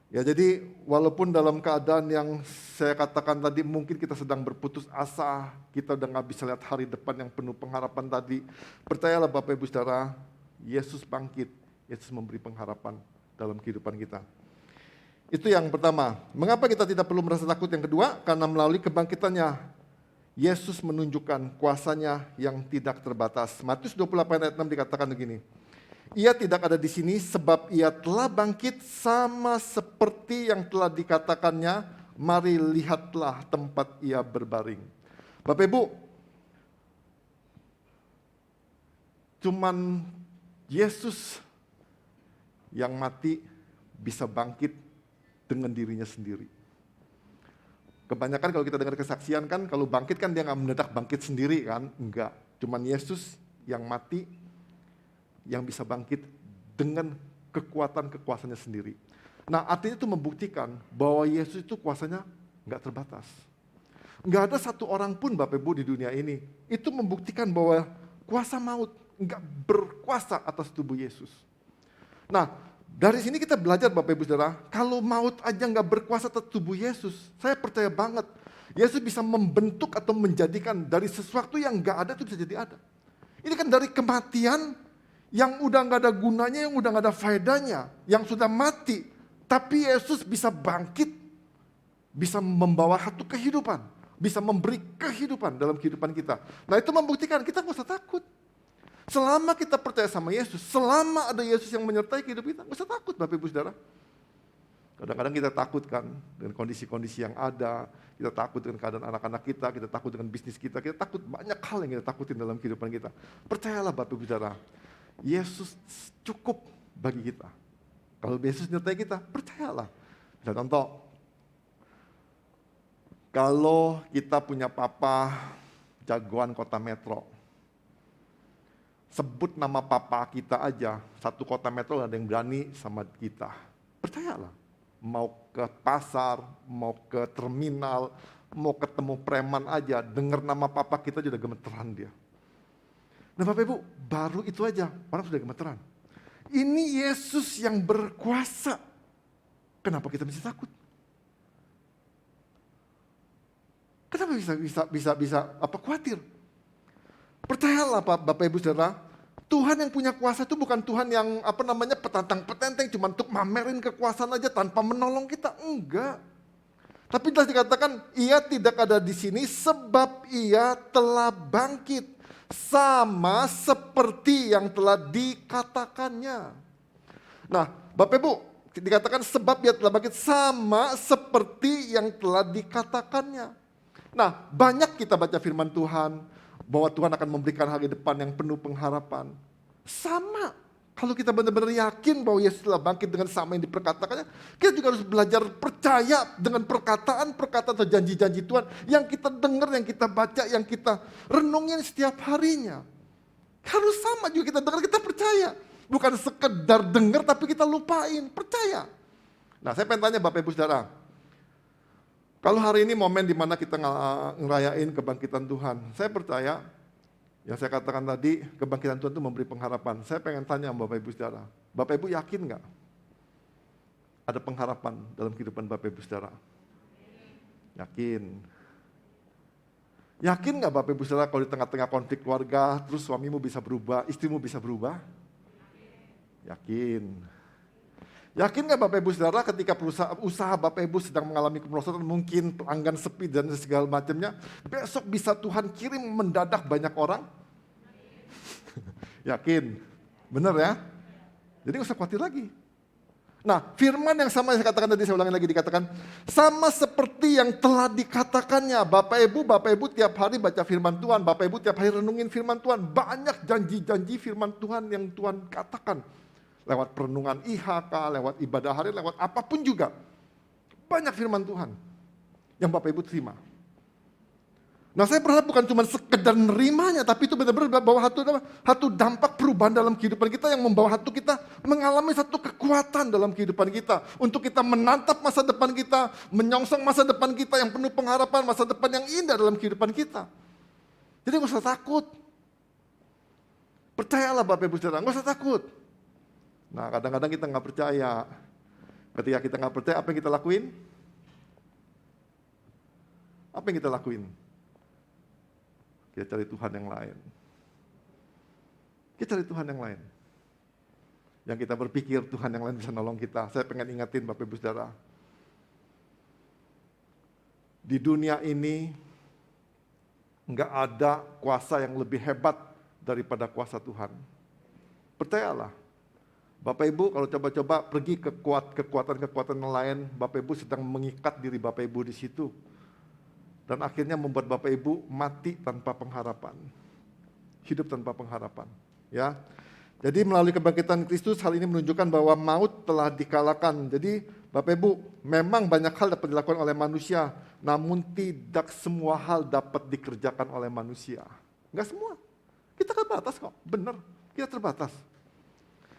Ya, jadi walaupun dalam keadaan yang saya katakan tadi mungkin kita sedang berputus asa, kita udah gak bisa lihat hari depan yang penuh pengharapan tadi. Percayalah Bapak Ibu Saudara, Yesus bangkit, Yesus memberi pengharapan dalam kehidupan kita. Itu yang pertama. Mengapa kita tidak perlu merasa takut? Yang kedua, karena melalui kebangkitannya, Yesus menunjukkan kuasanya yang tidak terbatas. Matius 28 ayat 6 dikatakan begini, Ia tidak ada di sini sebab ia telah bangkit sama seperti yang telah dikatakannya, mari lihatlah tempat ia berbaring. Bapak Ibu, cuman Yesus yang mati bisa bangkit dengan dirinya sendiri. Kebanyakan kalau kita dengar kesaksian kan, kalau bangkit kan dia nggak mendadak bangkit sendiri kan, enggak. Cuman Yesus yang mati, yang bisa bangkit dengan kekuasanya sendiri. Nah, artinya itu membuktikan bahwa Yesus itu kuasanya nggak terbatas. Nggak ada satu orang pun Bapak Ibu di dunia ini, itu membuktikan bahwa kuasa maut nggak berkuasa atas tubuh Yesus. Nah, dari sini kita belajar Bapak Ibu Saudara, kalau maut aja nggak berkuasa atas tubuh Yesus, saya percaya banget Yesus bisa membentuk atau menjadikan dari sesuatu yang nggak ada itu bisa jadi ada. Ini kan dari kematian yang udah nggak ada gunanya, yang udah nggak ada faedahnya, yang sudah mati, tapi Yesus bisa bangkit, bisa membawa satu kehidupan, bisa memberi kehidupan dalam kehidupan kita. Nah, itu membuktikan kita nggak usah takut. Selama kita percaya sama Yesus, selama ada Yesus yang menyertai kehidupan kita, nggak usah takut Bapak Ibu Saudara. Kadang-kadang kita takut kan dengan kondisi-kondisi yang ada, kita takut dengan keadaan anak-anak kita takut dengan bisnis kita takut banyak hal yang kita takutin dalam kehidupan kita. Percayalah Bapak Ibu Saudara, Yesus cukup bagi kita. Kalau Yesus nyertai kita, percayalah. Bisa contoh, kalau kita punya papa jagoan kota metro, sebut nama papa kita aja, satu kota metro ada yang berani sama kita. Percayalah, mau ke pasar, mau ke terminal, mau ketemu preman aja, dengar nama papa kita juga gemeteran dia. Nah Bapak Ibu, baru itu aja, orang sudah gemeteran. Ini Yesus yang berkuasa. Kenapa kita bisa takut? Kenapa bisa khawatir? Percayalah Bapak Ibu Saudara, Tuhan yang punya kuasa itu bukan Tuhan yang petantang-petenteng cuma untuk mamerin kekuasaan aja tanpa menolong kita. Enggak. Tapi telah dikatakan, ia tidak ada di sini sebab ia telah bangkit. Sama seperti yang telah dikatakannya. Nah, Bapak Ibu, dikatakan sebab ia telah bangkit sama seperti yang telah dikatakannya. Nah, banyak kita baca firman Tuhan, bahwa Tuhan akan memberikan hari depan yang penuh pengharapan. Sama, kalau kita benar-benar yakin bahwa Yesus telah bangkit dengan sama yang diperkatakannya, kita juga harus belajar percaya dengan perkataan-perkataan atau janji-janji Tuhan yang kita dengar, yang kita baca, yang kita renungin setiap harinya. Harus sama juga kita dengar, kita percaya. Bukan sekedar dengar tapi kita lupain, percaya. Nah, saya pengen tanya Bapak Ibu Saudara, kalau hari ini momen di mana kita ngerayain kebangkitan Tuhan, saya percaya yang saya katakan tadi, kebangkitan Tuhan itu memberi pengharapan. Saya pengen tanya Bapak Ibu Saudara, Bapak Ibu yakin nggak ada pengharapan dalam kehidupan Bapak Ibu Saudara? Yakin. Yakin nggak Bapak Ibu Saudara kalau di tengah-tengah konflik keluarga, terus suamimu bisa berubah, istrimu bisa berubah? Yakin. Yakin nggak Bapak Ibu Saudara ketika usaha Bapak Ibu sedang mengalami kemerosotan, mungkin pelanggan sepi dan segala macamnya, besok bisa Tuhan kirim mendadak banyak orang? Yakin? Benar ya? Jadi nggak usah khawatir lagi. Nah, firman yang sama yang saya katakan tadi, saya ulangi lagi, dikatakan sama seperti yang telah dikatakannya. Bapak Ibu tiap hari baca firman Tuhan, Bapak Ibu tiap hari renungin firman Tuhan, banyak janji-janji firman Tuhan yang Tuhan katakan. Lewat perenungan IHK, lewat ibadah hari, lewat apapun juga. Banyak firman Tuhan yang Bapak Ibu terima. Nah, saya berharap bukan cuma sekedar nerimanya, tapi itu benar-benar bawa satu dampak perubahan dalam kehidupan kita yang membawa kita mengalami satu kekuatan dalam kehidupan kita. Untuk kita menatap masa depan kita, menyongsong masa depan kita yang penuh pengharapan, masa depan yang indah dalam kehidupan kita. Jadi nggak usah takut. Percayalah Bapak Ibu Saudara, nggak usah takut. Nah kadang-kadang kita nggak percaya. Ketika kita nggak percaya, apa yang kita lakuin? Apa yang kita lakuin? Kita cari Tuhan yang lain. Kita cari Tuhan yang lain. Yang kita berpikir Tuhan yang lain bisa nolong kita. Saya pengen ingatin Bapak Ibu Saudara. Di dunia ini, nggak ada kuasa yang lebih hebat daripada kuasa Tuhan. Percayalah. Bapak Ibu kalau coba-coba pergi ke kekuatan-kekuatan yang lain, Bapak Ibu sedang mengikat diri Bapak Ibu di situ. Dan akhirnya membuat Bapak Ibu mati tanpa pengharapan. Hidup tanpa pengharapan. Ya. Jadi melalui kebangkitan Kristus hal ini menunjukkan bahwa maut telah dikalahkan. Jadi Bapak Ibu, memang banyak hal dapat dilakukan oleh manusia, namun tidak semua hal dapat dikerjakan oleh manusia. Enggak semua. Kita terbatas kok, benar. Kita terbatas.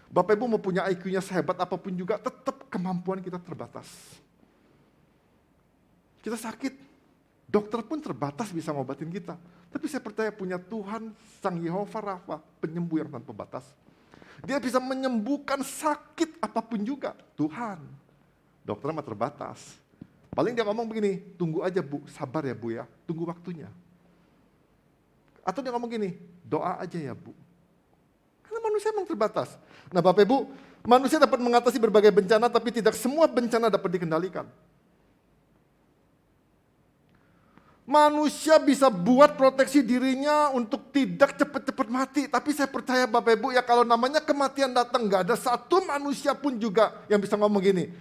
Bapak Ibu mau punya IQ-nya sehebat apapun juga, tetap kemampuan kita terbatas. Kita sakit, dokter pun terbatas bisa ngobatin kita. Tapi saya percaya punya Tuhan, Sang Yehova Rafa, penyembuh yang tanpa batas. Dia bisa menyembuhkan sakit apapun juga. Tuhan, dokter mah terbatas. Paling dia ngomong begini, tunggu aja Bu, sabar ya Bu ya, tunggu waktunya. Atau dia ngomong gini, doa aja ya Bu. Karena manusia memang terbatas. Nah Bapak Ibu, manusia dapat mengatasi berbagai bencana, tapi tidak semua bencana dapat dikendalikan. Manusia bisa buat proteksi dirinya untuk tidak cepat-cepat mati. Tapi saya percaya Bapak Ibu ya kalau namanya kematian datang, gak ada satu manusia pun juga yang bisa ngomong gini,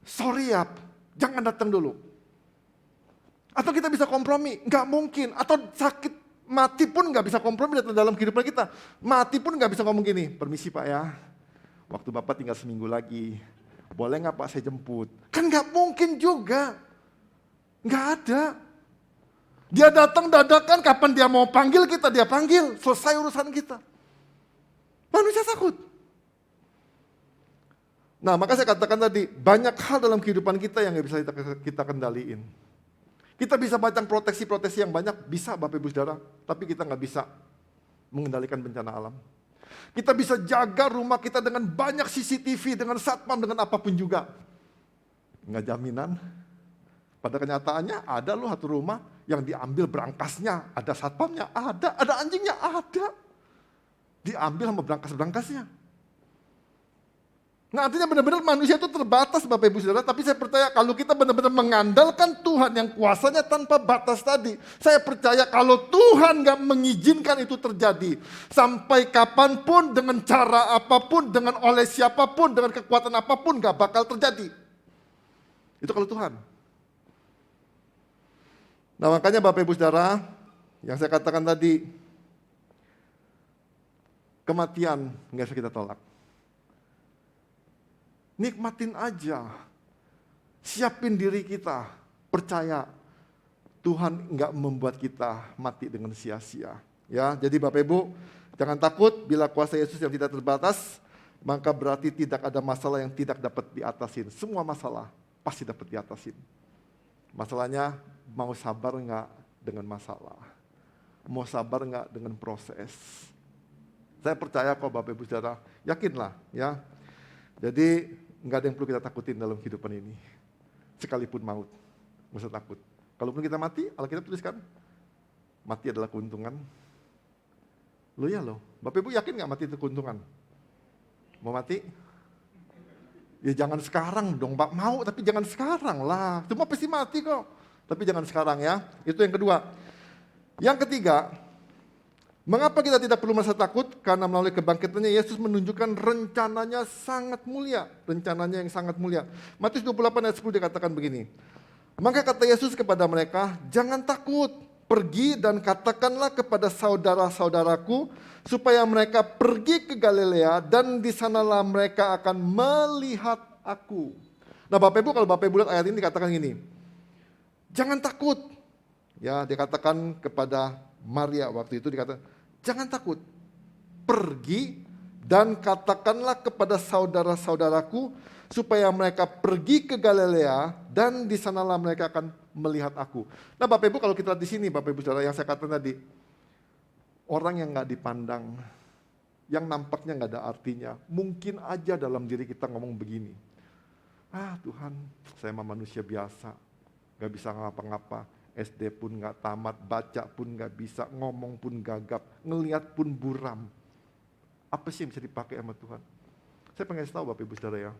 sorry ya, jangan datang dulu. Atau kita bisa kompromi, gak mungkin. Atau sakit mati pun gak bisa kompromi dalam kehidupan kita. Mati pun gak bisa ngomong gini, permisi Pak ya, waktu Bapak tinggal seminggu lagi, boleh gak Pak saya jemput? Kan gak mungkin juga, gak ada. Dia datang dadakan, kapan dia mau panggil kita, dia panggil, selesai urusan kita. Manusia takut. Nah maka saya katakan tadi, banyak hal dalam kehidupan kita yang gak bisa kita kendaliin. Kita bisa bacang proteksi-proteksi yang banyak, bisa Bapak Ibu Saudara, tapi kita gak bisa mengendalikan bencana alam. Kita bisa jaga rumah kita dengan banyak CCTV, dengan satpam, dengan apapun juga. Nggak jaminan. Pada kenyataannya ada loh satu rumah yang diambil berangkasnya, ada satpamnya, ada anjingnya, ada. Diambil sama berangkas-berangkasnya. Nah artinya benar-benar manusia itu terbatas Bapak Ibu Saudara, tapi saya percaya kalau kita benar-benar mengandalkan Tuhan yang kuasanya tanpa batas tadi, saya percaya kalau Tuhan gak mengizinkan itu terjadi, sampai kapanpun, dengan cara apapun, dengan oleh siapapun, dengan kekuatan apapun gak bakal terjadi. Itu kalau Tuhan. Nah makanya Bapak Ibu Saudara, yang saya katakan tadi, kematian gak bisa kita tolak. Nikmatin aja, siapin diri kita, percaya Tuhan nggak membuat kita mati dengan sia-sia. Ya, jadi Bapak Ibu jangan takut bila kuasa Yesus yang tidak terbatas, maka berarti tidak ada masalah yang tidak dapat diatasin. Semua masalah pasti dapat diatasin. Masalahnya mau sabar nggak dengan masalah, mau sabar nggak dengan proses. Saya percaya kok Bapak Ibu Saudara, yakinlah ya. Jadi nggak ada yang perlu kita takutin dalam kehidupan ini. Sekalipun maut, nggak usah takut. Kalaupun kita mati, Alkitab tuliskan, mati adalah keuntungan. Loh ya loh, Bapak Ibu yakin nggak mati itu keuntungan? Mau mati? Ya jangan sekarang dong, Pak. Mau tapi jangan sekarang lah. Cuma pasti mati kok. Tapi jangan sekarang ya. Itu yang kedua. Yang ketiga, mengapa kita tidak perlu merasa takut? Karena melalui kebangkitannya Yesus menunjukkan rencananya sangat mulia. Rencananya yang sangat mulia. Matius 28 ayat 10 dikatakan begini. Maka kata Yesus kepada mereka, jangan takut. Pergi dan katakanlah kepada saudara-saudaraku supaya mereka pergi ke Galilea dan di sanalah mereka akan melihat aku. Nah Bapak Ibu, kalau Bapak Ibu lihat ayat ini dikatakan gini. Jangan takut. Ya, dikatakan kepada Maria waktu itu dikatakan, jangan takut, pergi dan katakanlah kepada saudara-saudaraku supaya mereka pergi ke Galilea dan di sanalah mereka akan melihat aku. Nah Bapak Ibu kalau kita lihat di sini Bapak Ibu Saudara yang saya katakan tadi, orang yang nggak dipandang, yang nampaknya nggak ada artinya, mungkin aja dalam diri kita ngomong begini, Tuhan, saya mah manusia biasa, nggak bisa ngapa-ngapa, SD pun nggak tamat, baca pun nggak bisa, ngomong pun gagap, ngelihat pun buram. Apa sih yang bisa dipakai sama Tuhan? Saya pengen tahu Bapak Ibu Saudara ya,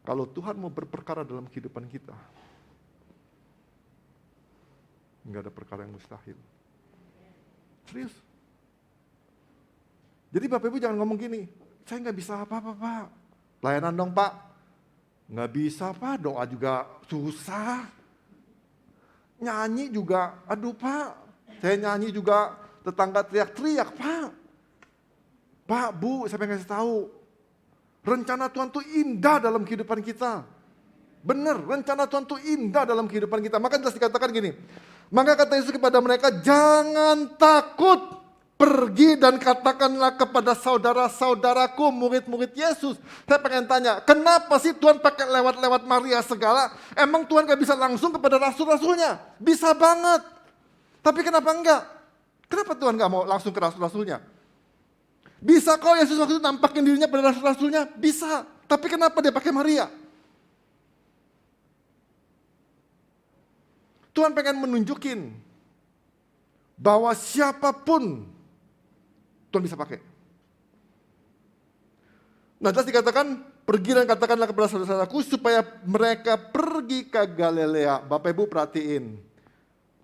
kalau Tuhan mau berperkara dalam kehidupan kita, nggak ada perkara yang mustahil. Serius. Jadi Bapak Ibu jangan ngomong gini, saya nggak bisa apa-apa Pak. Layanan dong Pak. Nggak bisa Pak, doa juga susah. Nyanyi juga, aduh Pak. Saya nyanyi juga tetangga teriak-teriak Pak. Pak, Bu, saya pengen kasih tahu. Rencana Tuhan tuh indah dalam kehidupan kita. Benar, rencana Tuhan tuh indah dalam kehidupan kita. Maka jelas dikatakan gini, maka kata Yesus kepada mereka, jangan takut. Pergi dan katakanlah kepada saudara-saudaraku, murid-murid Yesus. Saya pengen tanya, kenapa sih Tuhan pakai lewat-lewat Maria segala? Emang Tuhan gak bisa langsung kepada rasul-rasulnya? Bisa banget. Tapi kenapa enggak? Kenapa Tuhan gak mau langsung ke rasul-rasulnya? Bisa kok Yesus waktu itu nampakin dirinya pada rasul-rasulnya? Bisa. Tapi kenapa dia pakai Maria? Tuhan pengen menunjukin bahwa siapapun Tuhan bisa pakai. Nah, jelas dikatakan, pergi dan katakanlah kepada saudara-saudaraku supaya mereka pergi ke Galilea. Bapak Ibu perhatiin,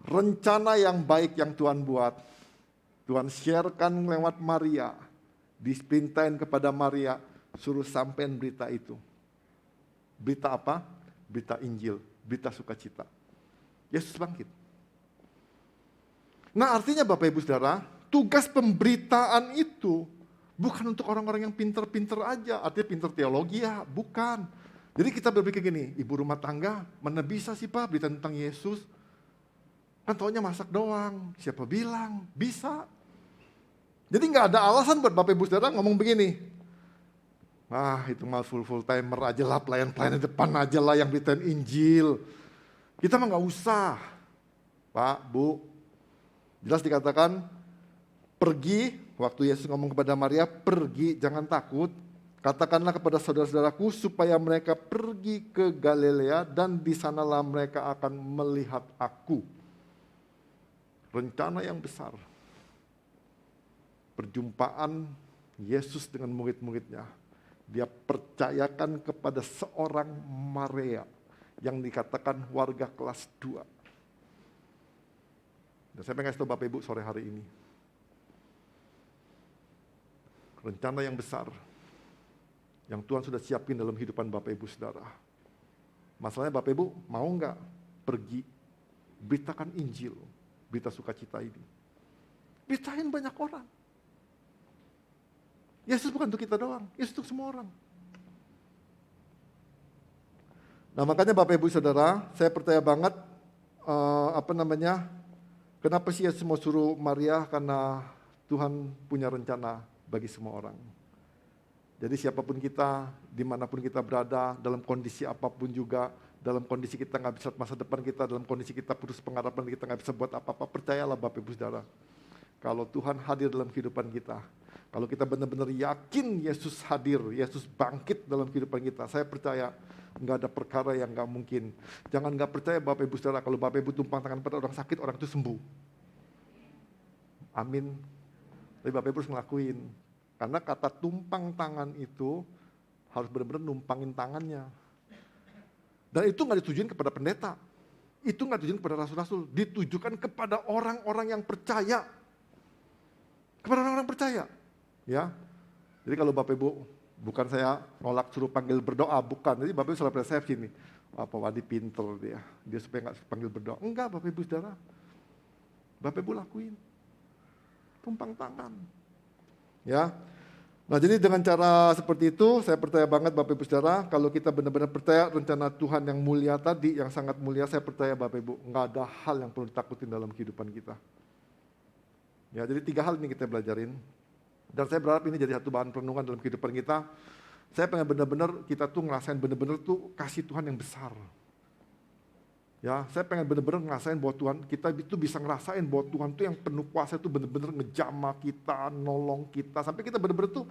rencana yang baik yang Tuhan buat, Tuhan sharekan lewat Maria, dipintain kepada Maria, suruh sampein berita itu. Berita apa? Berita Injil, berita sukacita. Yesus bangkit. Nah, artinya Bapak Ibu Saudara, tugas pemberitaan itu bukan untuk orang-orang yang pinter-pinter aja, artinya pinter teologi ya, bukan. Jadi kita berpikir gini, ibu rumah tangga, mana bisa sih Pak berita tentang Yesus? Kan taunya masak doang, siapa bilang? Bisa. Jadi nggak ada alasan buat Bapak Ibu Saudara ngomong begini, itu mah full timer aja lah, pelayan-pelayan depan aja lah yang beritain Injil. Kita mah nggak usah. Pak, Bu, jelas dikatakan, pergi, waktu Yesus ngomong kepada Maria, pergi, jangan takut. Katakanlah kepada saudara-saudaraku supaya mereka pergi ke Galilea dan di sanalah mereka akan melihat aku. Rencana yang besar. Perjumpaan Yesus dengan murid-muridnya. Dia percayakan kepada seorang Maria yang dikatakan warga kelas 2. Dan saya pengen kasih tahu Bapak Ibu sore hari ini. Rencana yang besar yang Tuhan sudah siapin dalam kehidupan Bapak Ibu Saudara. Masalahnya Bapak Ibu mau nggak pergi beritakan Injil, berita sukacita ini. Beritain banyak orang. Yesus bukan untuk kita doang, Yesus untuk semua orang. Nah, makanya Bapak Ibu Saudara, saya percaya banget kenapa sih Yesus mau suruh Maria, karena Tuhan punya rencana bagi semua orang. Jadi siapapun kita, dimanapun kita berada, dalam kondisi apapun juga, dalam kondisi kita nggak bisa masa depan kita, dalam kondisi kita putus pengharapan, kita nggak bisa buat apa-apa, percayalah Bapak Ibu Saudara. Kalau Tuhan hadir dalam kehidupan kita, kalau kita benar-benar yakin Yesus hadir, Yesus bangkit dalam kehidupan kita, saya percaya nggak ada perkara yang nggak mungkin. Jangan nggak percaya Bapak Ibu Saudara, kalau Bapak Ibu tumpang tangan pada orang sakit, orang itu sembuh. Amin. Tapi Bapak Ibu harus ngelakuin. Karena kata tumpang tangan itu harus benar-benar numpangin tangannya. Dan itu nggak ditujuin kepada pendeta. Itu nggak ditujuin kepada rasul-rasul. Ditujukan kepada orang-orang yang percaya. Kepada orang-orang percaya. Ya. Jadi kalau Bapak Ibu, bukan saya nolak suruh panggil berdoa, bukan. Jadi Bapak Ibu salah persepsi nih. Pak Wadi pinter dia. Dia supaya nggak panggil berdoa. Enggak Bapak Ibu Saudara. Bapak Ibu lakuin. Tumpang tangan. Ya. Nah, jadi dengan cara seperti itu, saya percaya banget Bapak Ibu Saudara, kalau kita benar-benar percaya rencana Tuhan yang mulia tadi, yang sangat mulia, saya percaya Bapak Ibu, nggak ada hal yang perlu ditakutin dalam kehidupan kita. Ya, jadi 3 hal ini kita belajarin. Dan saya berharap ini jadi satu bahan perenungan dalam kehidupan kita. Saya pengen benar-benar kita tuh ngerasain benar-benar tuh kasih Tuhan yang besar. Ya, saya pengen benar-benar ngerasain bahwa Tuhan, kita itu bisa ngerasain bahwa Tuhan tuh yang penuh kuasa itu benar-benar ngejamah kita, nolong kita, sampai kita benar-benar tuh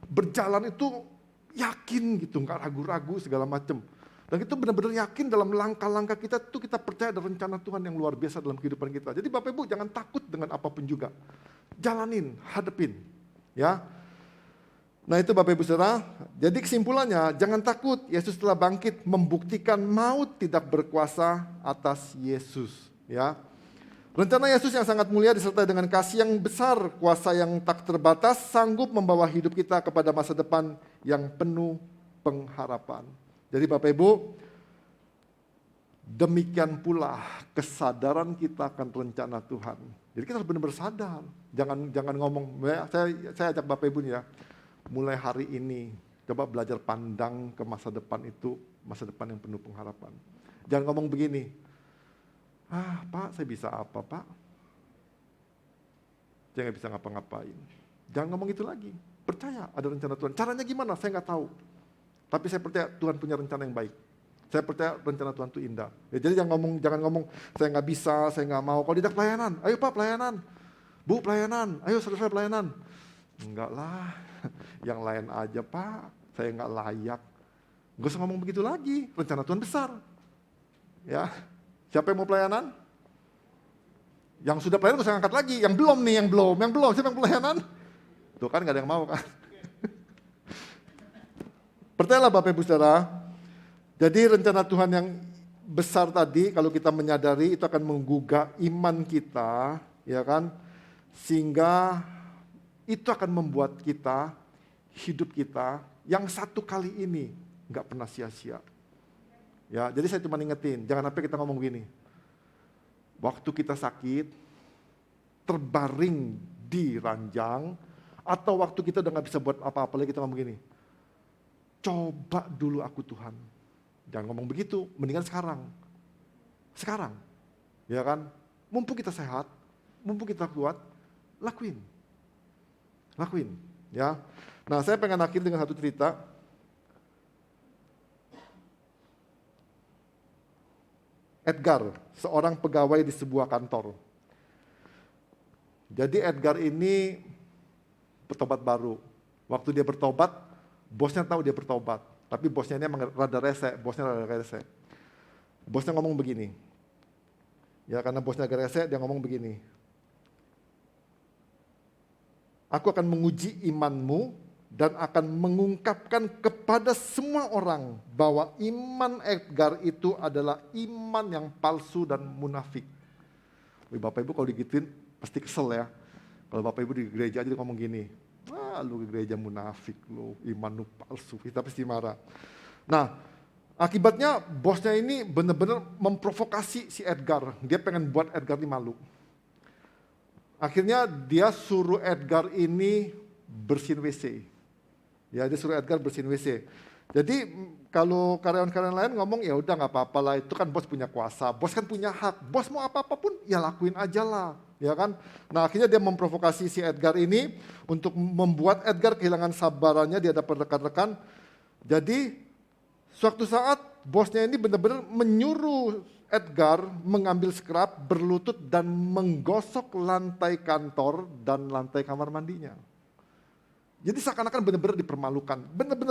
berjalan itu yakin gitu, nggak ragu-ragu segala macam. Dan itu benar-benar yakin dalam langkah-langkah kita tuh kita percaya ada rencana Tuhan yang luar biasa dalam kehidupan kita. Jadi Bapak Ibu jangan takut dengan apapun juga, jalanin, hadepin, ya. Nah itu Bapak Ibu Saudara, jadi kesimpulannya jangan takut, Yesus telah bangkit membuktikan maut tidak berkuasa atas Yesus. Ya, rencana Yesus yang sangat mulia disertai dengan kasih yang besar, kuasa yang tak terbatas, sanggup membawa hidup kita kepada masa depan yang penuh pengharapan. Jadi Bapak Ibu, demikian pula kesadaran kita akan rencana Tuhan. Jadi kita harus benar-benar sadar, jangan ngomong, saya ajak Bapak Ibu nih ya, mulai hari ini, coba belajar pandang ke masa depan itu, masa depan yang penuh pengharapan. Jangan ngomong begini, Pak saya bisa apa Pak? Saya nggak bisa ngapa-ngapain. Jangan ngomong itu lagi, percaya ada rencana Tuhan. Caranya gimana? Saya nggak tahu. Tapi saya percaya Tuhan punya rencana yang baik. Saya percaya rencana Tuhan itu indah. Ya, jadi jangan ngomong, saya nggak bisa, saya nggak mau. Kalau tidak pelayanan, ayo Pak pelayanan. Bu pelayanan, ayo saudara pelayanan. Enggak lah. Yang lain aja Pak, saya nggak layak. Gak usah ngomong begitu lagi, rencana Tuhan besar. Ya, siapa yang mau pelayanan? Yang sudah pelayanan gak usah ngangkat lagi, yang belum, siapa yang pelayanan? Tuh kan gak ada yang mau kan. Percayalah Bapak Ibu Saudara, jadi rencana Tuhan yang besar tadi, kalau kita menyadari itu akan menggugah iman kita, ya kan, sehingga itu akan membuat kita, hidup kita, yang satu kali ini nggak pernah sia-sia. Ya, jadi saya cuma ingetin, jangan sampai kita ngomong gini. Waktu kita sakit, terbaring di ranjang, atau waktu kita udah nggak bisa buat apa-apa lagi, kita ngomong gini. Coba dulu aku Tuhan. Jangan ngomong begitu, mendingan sekarang. Sekarang, ya kan? Mumpung kita sehat, mumpung kita kuat, lakuin, ya. Nah, saya pengen akhir dengan satu cerita. Edgar, seorang pegawai di sebuah kantor. Jadi Edgar ini bertobat baru. Waktu dia bertobat, bosnya tahu dia bertobat. Tapi bosnya ini emang rada rese, Bosnya ngomong begini. Ya, karena bosnya agak rese, dia ngomong begini. Aku akan menguji imanmu dan akan mengungkapkan kepada semua orang bahwa iman Edgar itu adalah iman yang palsu dan munafik. Bapak Ibu kalau digituin pasti kesel ya. Kalau Bapak Ibu di gereja aja ngomong gini, lu di gereja munafik, lu iman lu palsu, kita pasti marah. Nah, akibatnya bosnya ini benar-benar memprovokasi si Edgar. Dia pengen buat Edgar ini malu. Akhirnya dia suruh Edgar ini bersihin WC. Ya, dia suruh Edgar bersihin WC. Jadi kalau karyawan-karyawan lain ngomong ya udah nggak apa-apa lah, itu kan bos punya kuasa, bos kan punya hak, bos mau apa-apa pun ya lakuin aja lah, ya kan. Nah akhirnya dia memprovokasi si Edgar ini untuk membuat Edgar kehilangan sabarannya di hadapan rekan-rekan. Jadi suatu saat bosnya ini benar-benar menyuruh Edgar mengambil scrub, berlutut dan menggosok lantai kantor dan lantai kamar mandinya. Jadi seakan-akan benar-benar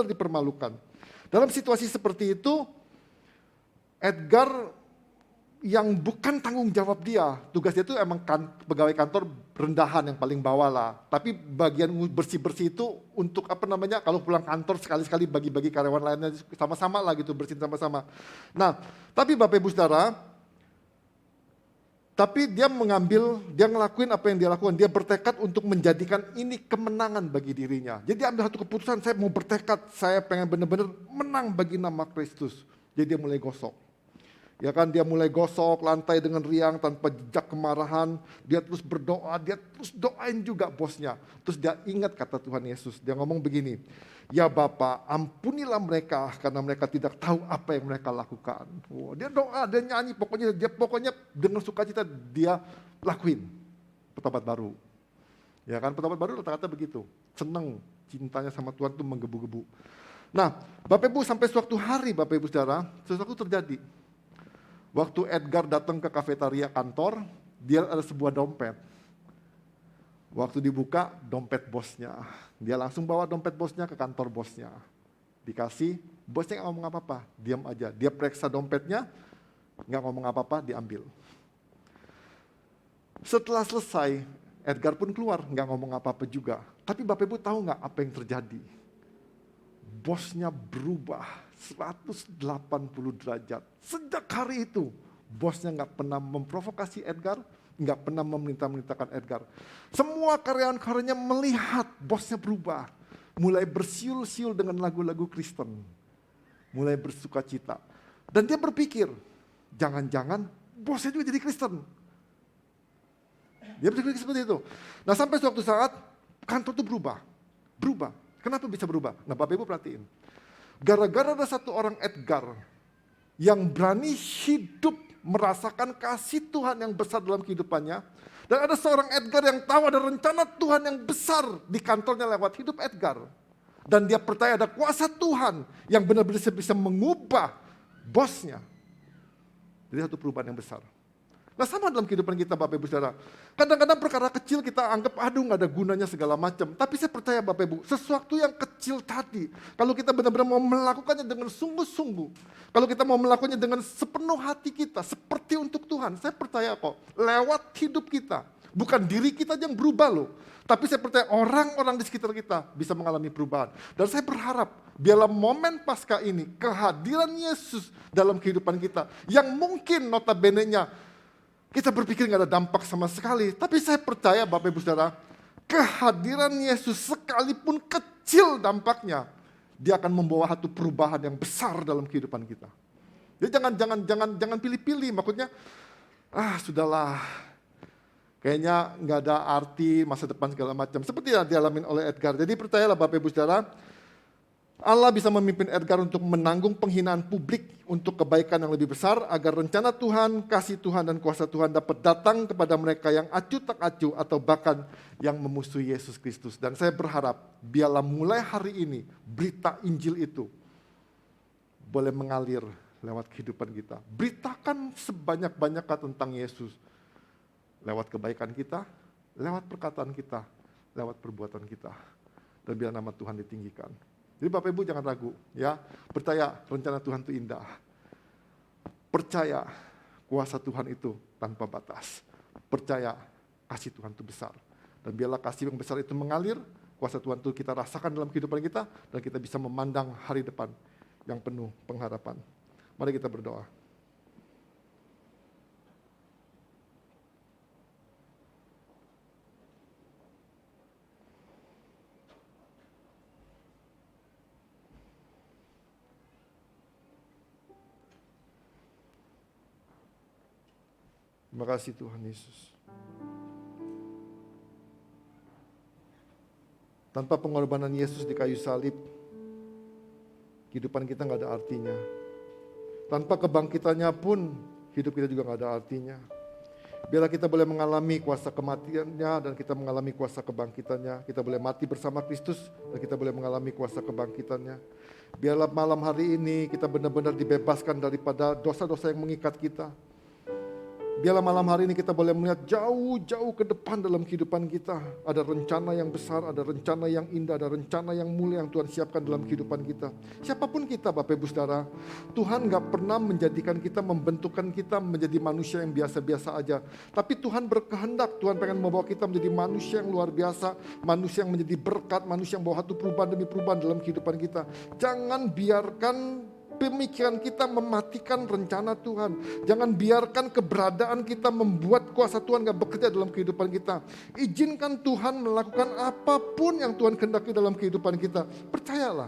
dipermalukan. Dalam situasi seperti itu, Edgar yang bukan tanggung jawab dia, tugas dia itu emang pegawai kantor rendahan yang paling bawah lah. Tapi bagian bersih-bersih itu untuk kalau pulang kantor sekali-sekali bagi-bagi karyawan lainnya sama-sama lah gitu, bersihin sama-sama. Nah, tapi Bapak Ibu Saudara, tapi dia ngelakuin apa yang dia lakukan. Dia bertekad untuk menjadikan ini kemenangan bagi dirinya. Jadi dia ambil satu keputusan, saya mau bertekad, saya pengen benar-benar menang bagi nama Kristus. Jadi dia mulai gosok. Ya kan, dia mulai gosok lantai dengan riang tanpa jejak kemarahan. Dia terus berdoa, dia terus doain juga bosnya. Terus dia ingat kata Tuhan Yesus. Dia ngomong begini, ya Bapa, ampunilah mereka karena mereka tidak tahu apa yang mereka lakukan. Oh, dia doa, dia nyanyi, pokoknya dengan sukacita dia lakuin pertobat baru. Ya kan, pertobat baru rata-rata begitu. Senang, cintanya sama Tuhan itu menggebu-gebu. Nah, Bapak Ibu sampai suatu hari Bapak Ibu Saudara, sesuatu terjadi. Waktu Edgar datang ke kafetaria kantor, dia ada sebuah dompet. Waktu dibuka, dompet bosnya. Dia langsung bawa dompet bosnya ke kantor bosnya. Dikasih, bosnya nggak ngomong apa-apa, diam aja. Dia periksa dompetnya, nggak ngomong apa-apa, diambil. Setelah selesai, Edgar pun keluar, nggak ngomong apa-apa juga. Tapi Bapak Ibu tahu nggak apa yang terjadi? Bosnya berubah 180 derajat. Sejak hari itu, bosnya nggak pernah memprovokasi Edgar, nggak pernah memerintah-merintahkan Edgar. Semua karyawan-karyanya melihat bosnya berubah. Mulai bersiul-siul dengan lagu-lagu Kristen. Mulai bersuka cita. Dan dia berpikir, jangan-jangan bosnya juga jadi Kristen. Dia berpikir seperti itu. Nah sampai suatu saat, kantor itu berubah. Berubah. Kenapa bisa berubah? Nah Bapak Ibu perhatiin. Gara-gara ada satu orang Edgar yang berani hidup merasakan kasih Tuhan yang besar dalam kehidupannya. Dan ada seorang Edgar yang tahu ada rencana Tuhan yang besar di kantornya lewat hidup Edgar. Dan dia percaya ada kuasa Tuhan yang benar-benar bisa mengubah bosnya. Jadi satu perubahan yang besar. Nah sama dalam kehidupan kita Bapak Ibu Saudara. Kadang-kadang perkara kecil kita anggap aduh gak ada gunanya segala macam. Tapi saya percaya Bapak Ibu, sesuatu yang kecil tadi, kalau kita benar-benar mau melakukannya dengan sungguh-sungguh, kalau kita mau melakukannya dengan sepenuh hati kita, seperti untuk Tuhan, saya percaya kok, lewat hidup kita, bukan diri kita yang berubah loh. Tapi saya percaya orang-orang di sekitar kita bisa mengalami perubahan. Dan saya berharap, biarlah momen Paskah ini, kehadiran Yesus dalam kehidupan kita, yang mungkin notabene-nya, kita berpikir nggak ada dampak sama sekali. Tapi saya percaya Bapak Ibu Saudara, kehadiran Yesus sekalipun kecil dampaknya, dia akan membawa satu perubahan yang besar dalam kehidupan kita. Jadi jangan pilih-pilih. Maksudnya, sudahlah, kayaknya nggak ada arti masa depan segala macam. Seperti yang dialami oleh Edgar. Jadi percayalah Bapak Ibu Saudara, Allah bisa memimpin Edgar untuk menanggung penghinaan publik untuk kebaikan yang lebih besar agar rencana Tuhan, kasih Tuhan dan kuasa Tuhan dapat datang kepada mereka yang acuh tak acuh atau bahkan yang memusuhi Yesus Kristus. Dan saya berharap biarlah mulai hari ini berita Injil itu boleh mengalir lewat kehidupan kita. Beritakan sebanyak-banyaknya tentang Yesus lewat kebaikan kita, lewat perkataan kita, lewat perbuatan kita. Dan biar nama Tuhan ditinggikan. Jadi Bapak Ibu jangan ragu, ya. Percaya rencana Tuhan itu indah. Percaya kuasa Tuhan itu tanpa batas. Percaya kasih Tuhan itu besar. Dan biarlah kasih yang besar itu mengalir, kuasa Tuhan itu kita rasakan dalam kehidupan kita, dan kita bisa memandang hari depan yang penuh pengharapan. Mari kita berdoa. Terima kasih Tuhan Yesus. Tanpa pengorbanan Yesus di kayu salib, kehidupan kita nggak ada artinya. Tanpa kebangkitannya pun, hidup kita juga nggak ada artinya. Biarlah kita boleh mengalami kuasa kematiannya dan kita mengalami kuasa kebangkitannya. Kita boleh mati bersama Kristus dan kita boleh mengalami kuasa kebangkitannya. Biarlah malam hari ini kita benar-benar dibebaskan daripada dosa-dosa yang mengikat kita. Biarlah malam hari ini kita boleh melihat jauh-jauh ke depan dalam kehidupan kita. Ada rencana yang besar, ada rencana yang indah, ada rencana yang mulia yang Tuhan siapkan dalam kehidupan kita. Siapapun kita Bapak Ibu Saudara, Tuhan gak pernah menjadikan kita, membentukkan kita menjadi manusia yang biasa-biasa aja. Tapi Tuhan berkehendak, Tuhan pengen membawa kita menjadi manusia yang luar biasa, manusia yang menjadi berkat, manusia yang bawa satu perubahan demi perubahan dalam kehidupan kita. Jangan biarkan pemikiran kita mematikan rencana Tuhan. Jangan biarkan keberadaan kita membuat kuasa Tuhan gak bekerja dalam kehidupan kita. Izinkan Tuhan melakukan apapun yang Tuhan kehendaki dalam kehidupan kita. Percayalah.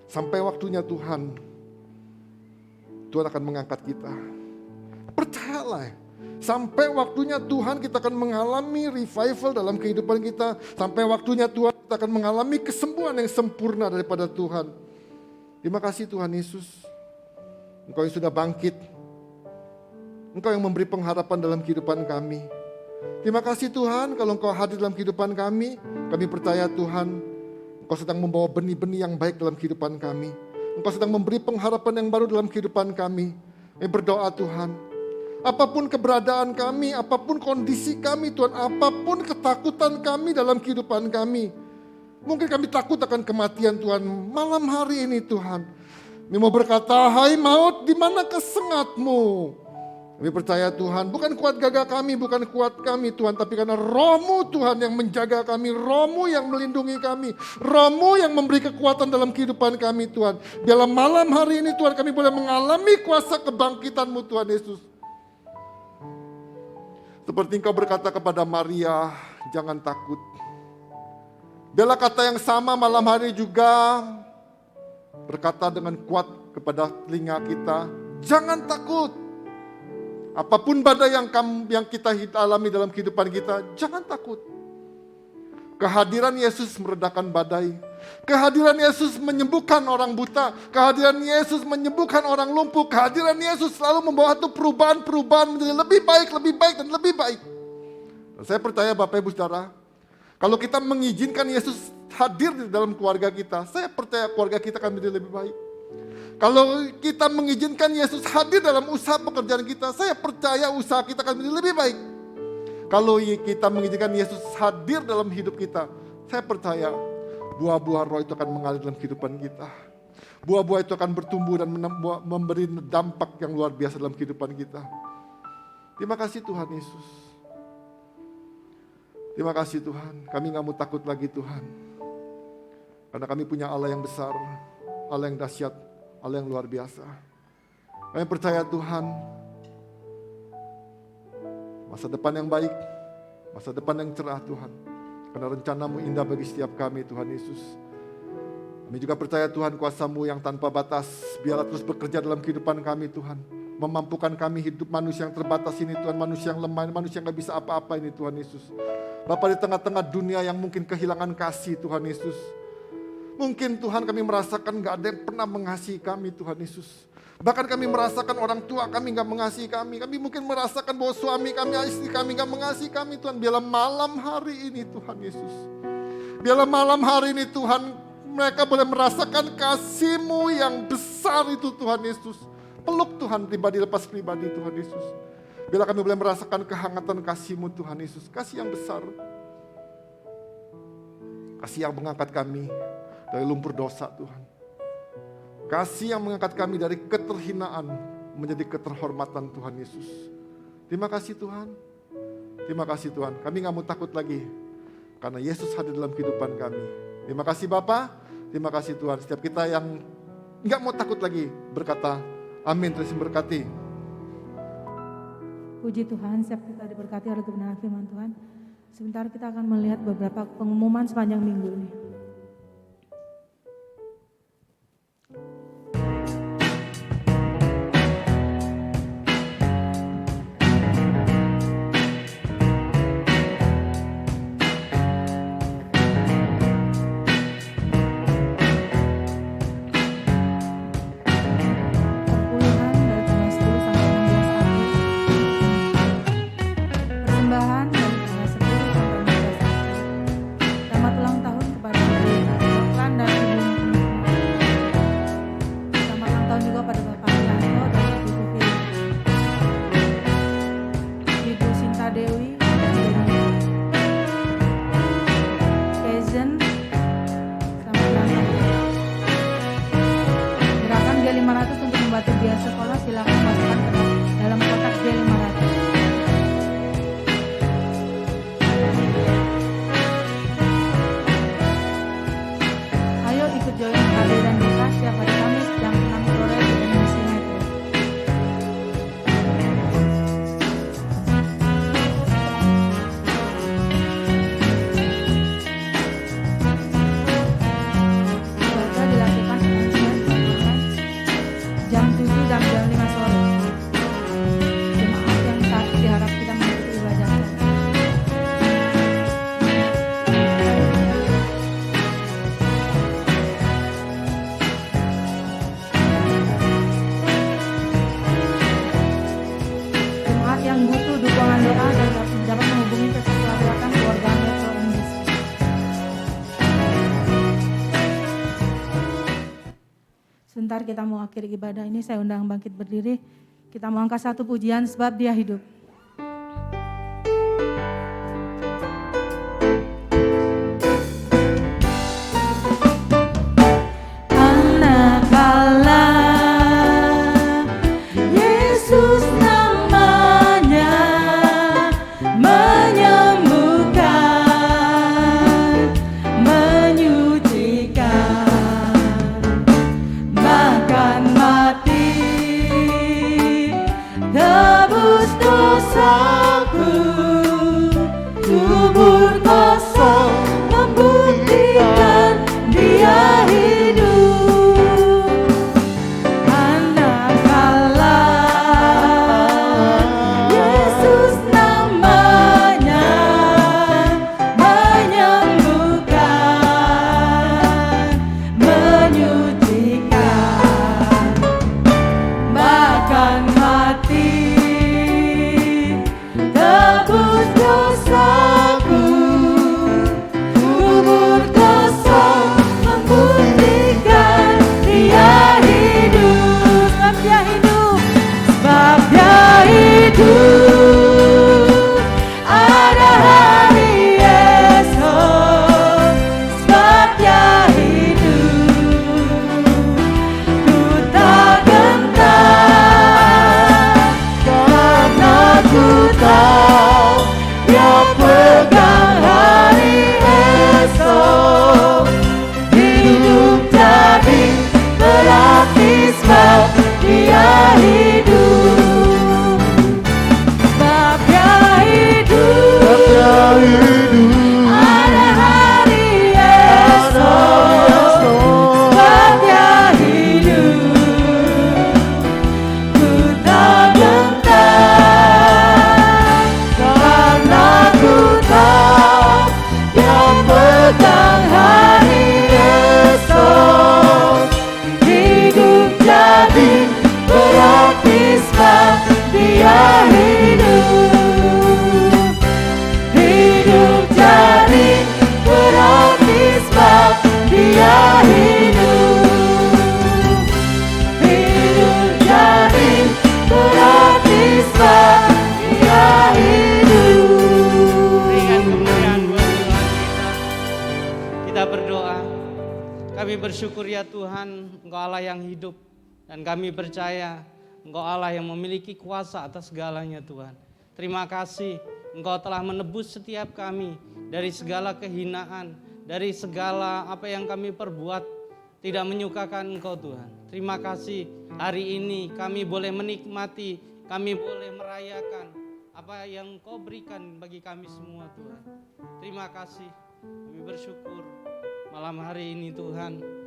Sampai waktunya Tuhan akan mengangkat kita. Percayalah. Sampai waktunya Tuhan kita akan mengalami revival dalam kehidupan kita. Sampai waktunya Tuhan kita akan mengalami kesembuhan yang sempurna daripada Tuhan. Terima kasih Tuhan Yesus, Engkau yang sudah bangkit, Engkau yang memberi pengharapan dalam kehidupan kami. Terima kasih Tuhan kalau Engkau hadir dalam kehidupan kami percaya Tuhan, Engkau sedang membawa benih-benih yang baik dalam kehidupan kami. Engkau sedang memberi pengharapan yang baru dalam kehidupan kami. Kami berdoa Tuhan, apapun keberadaan kami, apapun kondisi kami Tuhan, apapun ketakutan kami dalam kehidupan kami. Mungkin kami takut akan kematian Tuhan. Malam hari ini Tuhan, kami mau berkata, hai maut, di mana kesengatmu? Kami percaya Tuhan, bukan kuat gagah kami, bukan kuat kami Tuhan, tapi karena Roh-Mu Tuhan yang menjaga kami, Roh-Mu yang melindungi kami, Roh-Mu yang memberi kekuatan dalam kehidupan kami Tuhan. Biarlah malam hari ini Tuhan kami boleh mengalami kuasa kebangkitan-Mu Tuhan Yesus. Seperti Engkau berkata kepada Maria, jangan takut. Biarlah kata yang sama malam hari juga berkata dengan kuat kepada telinga kita, jangan takut. Apapun badai yang kita alami dalam kehidupan kita, jangan takut. Kehadiran Yesus meredakan badai. Kehadiran Yesus menyembuhkan orang buta. Kehadiran Yesus menyembuhkan orang lumpuh. Kehadiran Yesus selalu membawa satu perubahan-perubahan menjadi lebih baik, dan lebih baik. Dan saya percaya Bapak Ibu Saudara, kalau kita mengizinkan Yesus hadir di dalam keluarga kita, saya percaya keluarga kita akan menjadi lebih baik. Kalau kita mengizinkan Yesus hadir dalam usaha pekerjaan kita, saya percaya usaha kita akan menjadi lebih baik. Kalau kita mengizinkan Yesus hadir dalam hidup kita, saya percaya buah-buah roh itu akan mengalir dalam kehidupan kita. Buah-buah itu akan bertumbuh dan memberi dampak yang luar biasa dalam kehidupan kita. Terima kasih Tuhan Yesus. Terima kasih Tuhan, kami gak mau takut lagi Tuhan. Karena kami punya Allah yang besar, Allah yang dahsyat, Allah yang luar biasa. Kami percaya Tuhan, masa depan yang baik, masa depan yang cerah Tuhan. Karena rencana-Mu indah bagi setiap kami Tuhan Yesus. Kami juga percaya Tuhan kuasa-Mu yang tanpa batas, biarlah terus bekerja dalam kehidupan kami Tuhan. Memampukan kami hidup manusia yang terbatas ini Tuhan, manusia yang lemah, manusia yang gak bisa apa-apa ini Tuhan Yesus. Bapa, di tengah-tengah dunia yang mungkin kehilangan kasih Tuhan Yesus. Mungkin Tuhan kami merasakan gak ada yang pernah mengasihi kami Tuhan Yesus. Bahkan kami merasakan orang tua kami gak mengasihi kami. Kami mungkin merasakan bahwa suami kami, istri kami gak mengasihi kami Tuhan. Biarlah malam hari ini Tuhan Yesus. Biarlah malam hari ini Tuhan, mereka boleh merasakan kasih-Mu yang besar itu Tuhan Yesus. Peluk Tuhan pribadi lepas pribadi Tuhan Yesus. Biarlah kami boleh merasakan kehangatan kasih-Mu Tuhan Yesus. Kasih yang besar. Kasih yang mengangkat kami dari lumpur dosa Tuhan. Kasih yang mengangkat kami dari keterhinaan menjadi keterhormatan Tuhan Yesus. Terima kasih Tuhan. Terima kasih Tuhan. Kami gak mau takut lagi. Karena Yesus hadir dalam kehidupan kami. Terima kasih Bapa. Terima kasih Tuhan. Setiap kita yang gak mau takut lagi berkata, amin. Terus berkati. Puji Tuhan, setiap kita diberkati oleh kebenaran firman Tuhan. Sebentar kita akan melihat beberapa pengumuman sepanjang minggu ini. Sebentar kita mau akhiri ibadah ini, saya undang bangkit berdiri. Kita mau angkat satu pujian sebab Dia hidup. Anak Allah, Yesus namanya, menyembuhkan, menyucikan, bahkan mati, tebus dosaku, kubur kosong membuktikan Dia hidup. Anak Allah, Yesus namanya, menyembuhkan, menyucikan, bahkan mati, tebus dosaku, kubur kosong membuktikan Dia hidup. Sebab Dia hidup, sebab Dia hidup, ada hari esok. Sebab Dia hidup, ku tak gentar, karena ku tahu Dia pegang hari esok. Hidup jadi berarti sebab Dia hidup, sebab Dia hidup, ada hari esok. Sebab Dia hidup, ku tak gentar, karena ku tahu Dia pegang hari esok. Hidup jadi berarti sebab Dia hidup. Hidup jadi berarti sebab Dia hidup. Hidup jadi berarti sebab Dia hidup. Berikan kemuliaan buat Tuhan kita. Kita berdoa. Kami bersyukur ya Tuhan, Engkau Allah yang hidup. Dan kami percaya Engkau Allah yang memiliki kuasa atas segalanya Tuhan. Terima kasih Engkau telah menebus setiap kami dari segala kehinaan, dari segala apa yang kami perbuat tidak menyukakan Engkau Tuhan. Terima kasih hari ini kami boleh menikmati, kami boleh merayakan apa yang Engkau berikan bagi kami semua Tuhan. Terima kasih, kami bersyukur malam hari ini Tuhan.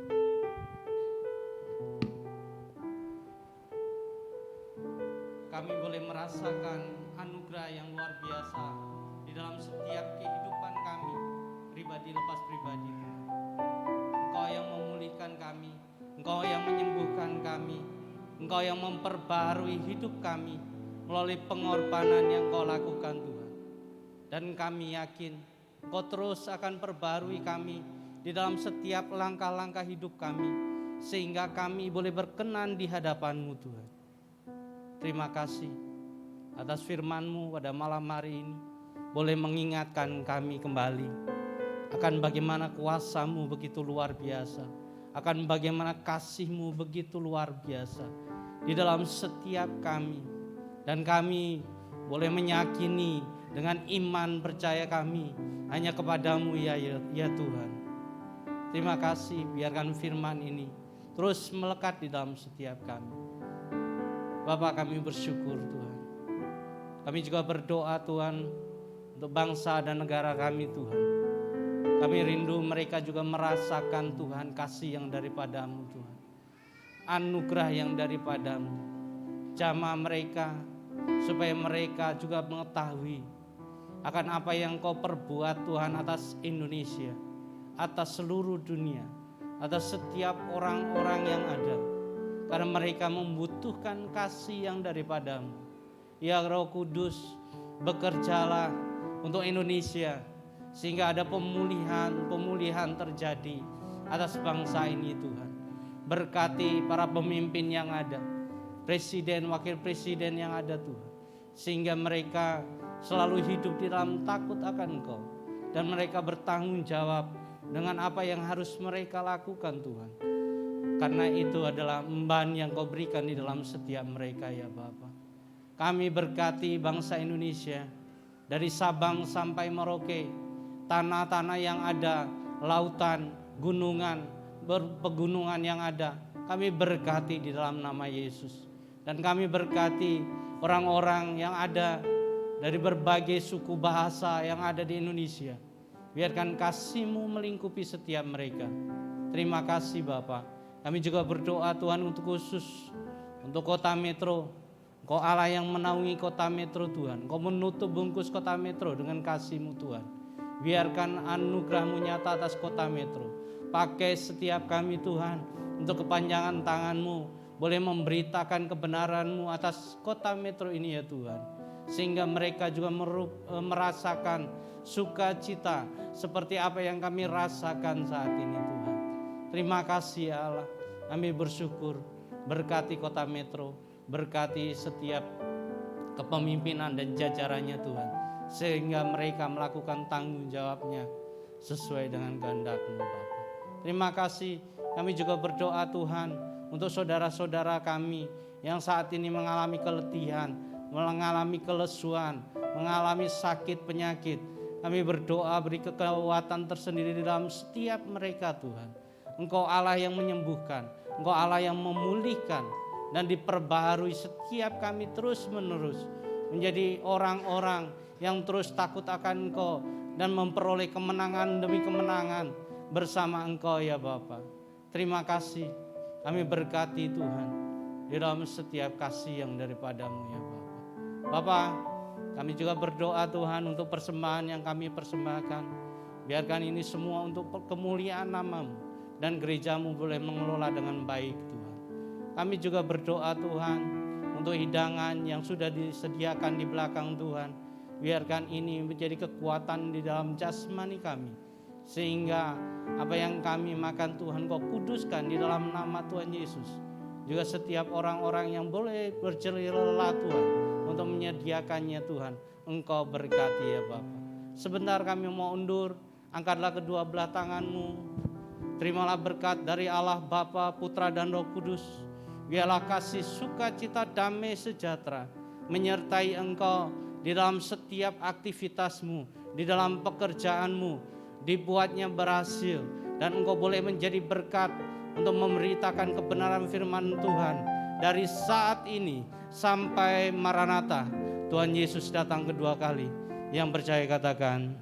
Kami boleh merasakan anugerah yang luar biasa di dalam setiap kehidupan kami, pribadi lepas pribadi Tuhan. Engkau yang memulihkan kami, Engkau yang menyembuhkan kami, Engkau yang memperbarui hidup kami melalui pengorbanan yang Engkau lakukan Tuhan. Dan kami yakin Engkau terus akan perbarui kami di dalam setiap langkah-langkah hidup kami, sehingga kami boleh berkenan di hadapan-Mu Tuhan. Terima kasih atas firman-Mu pada malam hari ini, boleh mengingatkan kami kembali akan bagaimana kuasa-Mu begitu luar biasa, akan bagaimana kasih-Mu begitu luar biasa di dalam setiap kami. Dan kami boleh meyakini dengan iman percaya kami hanya kepadamu ya Tuhan. Terima kasih, biarkan firman ini terus melekat di dalam setiap kami. Bapa, kami bersyukur Tuhan. Kami juga berdoa Tuhan untuk bangsa dan negara kami Tuhan. Kami rindu mereka juga merasakan Tuhan kasih yang daripada-Mu Tuhan. Anugerah yang daripada-Mu. Jamah mereka supaya mereka juga mengetahui akan apa yang Kau perbuat Tuhan atas Indonesia, atas seluruh dunia, atas setiap orang-orang yang ada. Karena mereka membutuhkan kasih yang daripada-Mu. Ya Roh Kudus, bekerjalah untuk Indonesia, sehingga ada pemulihan terjadi atas bangsa ini Tuhan. Berkati para pemimpin yang ada, presiden, wakil presiden yang ada Tuhan. Sehingga mereka selalu hidup di dalam takut akan Engkau. Dan mereka bertanggung jawab dengan apa yang harus mereka lakukan Tuhan. Karena itu adalah emban yang Kau berikan di dalam setiap mereka ya Bapa. Kami berkati bangsa Indonesia dari Sabang sampai Merauke, tanah-tanah yang ada, lautan, gunungan, pegunungan yang ada, kami berkati di dalam nama Yesus. Dan kami berkati orang-orang yang ada dari berbagai suku bahasa yang ada di Indonesia. Biarkan kasih-Mu melingkupi setiap mereka. Terima kasih Bapa. Kami juga berdoa Tuhan untuk khusus untuk kota Metro. Engkau Allah yang menaungi kota Metro Tuhan. Engkau menutup bungkus kota Metro dengan kasih-Mu Tuhan. Biarkan anugerah-Mu nyata atas kota Metro. Pakai setiap kami Tuhan untuk kepanjangan tangan-Mu, boleh memberitakan kebenaran-Mu atas kota Metro ini ya Tuhan. Sehingga mereka juga merasakan sukacita seperti apa yang kami rasakan saat ini Tuhan. Terima kasih ya Allah. Kami bersyukur, berkati kota Metro, berkati setiap kepemimpinan dan jajarannya Tuhan. Sehingga mereka melakukan tanggung jawabnya sesuai dengan kehendak-Mu Bapa. Terima kasih. Kami juga berdoa Tuhan untuk saudara-saudara kami yang saat ini mengalami keletihan, mengalami kelesuan, mengalami sakit penyakit. Kami berdoa beri kekuatan tersendiri di dalam setiap mereka Tuhan. Engkau Allah yang menyembuhkan, Engkau Allah yang memulihkan, dan diperbaharui setiap kami terus menerus menjadi orang-orang yang terus takut akan Engkau dan memperoleh kemenangan demi kemenangan bersama Engkau ya Bapa. Terima kasih. Kami berkati Tuhan di dalam setiap kasih yang daripada-Mu ya Bapa. Bapa, kami juga berdoa Tuhan untuk persembahan yang kami persembahkan. Biarkan ini semua untuk kemuliaan nama-Mu dan gereja-Mu boleh mengelola dengan baik Tuhan. Kami juga berdoa Tuhan untuk hidangan yang sudah disediakan di belakang Tuhan. Biarkan ini menjadi kekuatan di dalam jasmani kami. Sehingga apa yang kami makan Tuhan Kau kuduskan di dalam nama Tuhan Yesus. Juga setiap orang-orang yang boleh berjerih lelah Tuhan untuk menyediakannya Tuhan, Engkau berkati ya Bapa. Sebentar kami mau undur, angkatlah kedua belah tangan-Mu. Terimalah berkat dari Allah Bapa, Putra dan Roh Kudus. Biarlah kasih sukacita damai sejahtera menyertai Engkau di dalam setiap aktivitas-Mu, di dalam pekerjaan-Mu, dibuatnya berhasil, dan Engkau boleh menjadi berkat untuk memberitakan kebenaran firman Tuhan dari saat ini sampai Maranatha, Tuhan Yesus datang kedua kali. Yang percaya katakan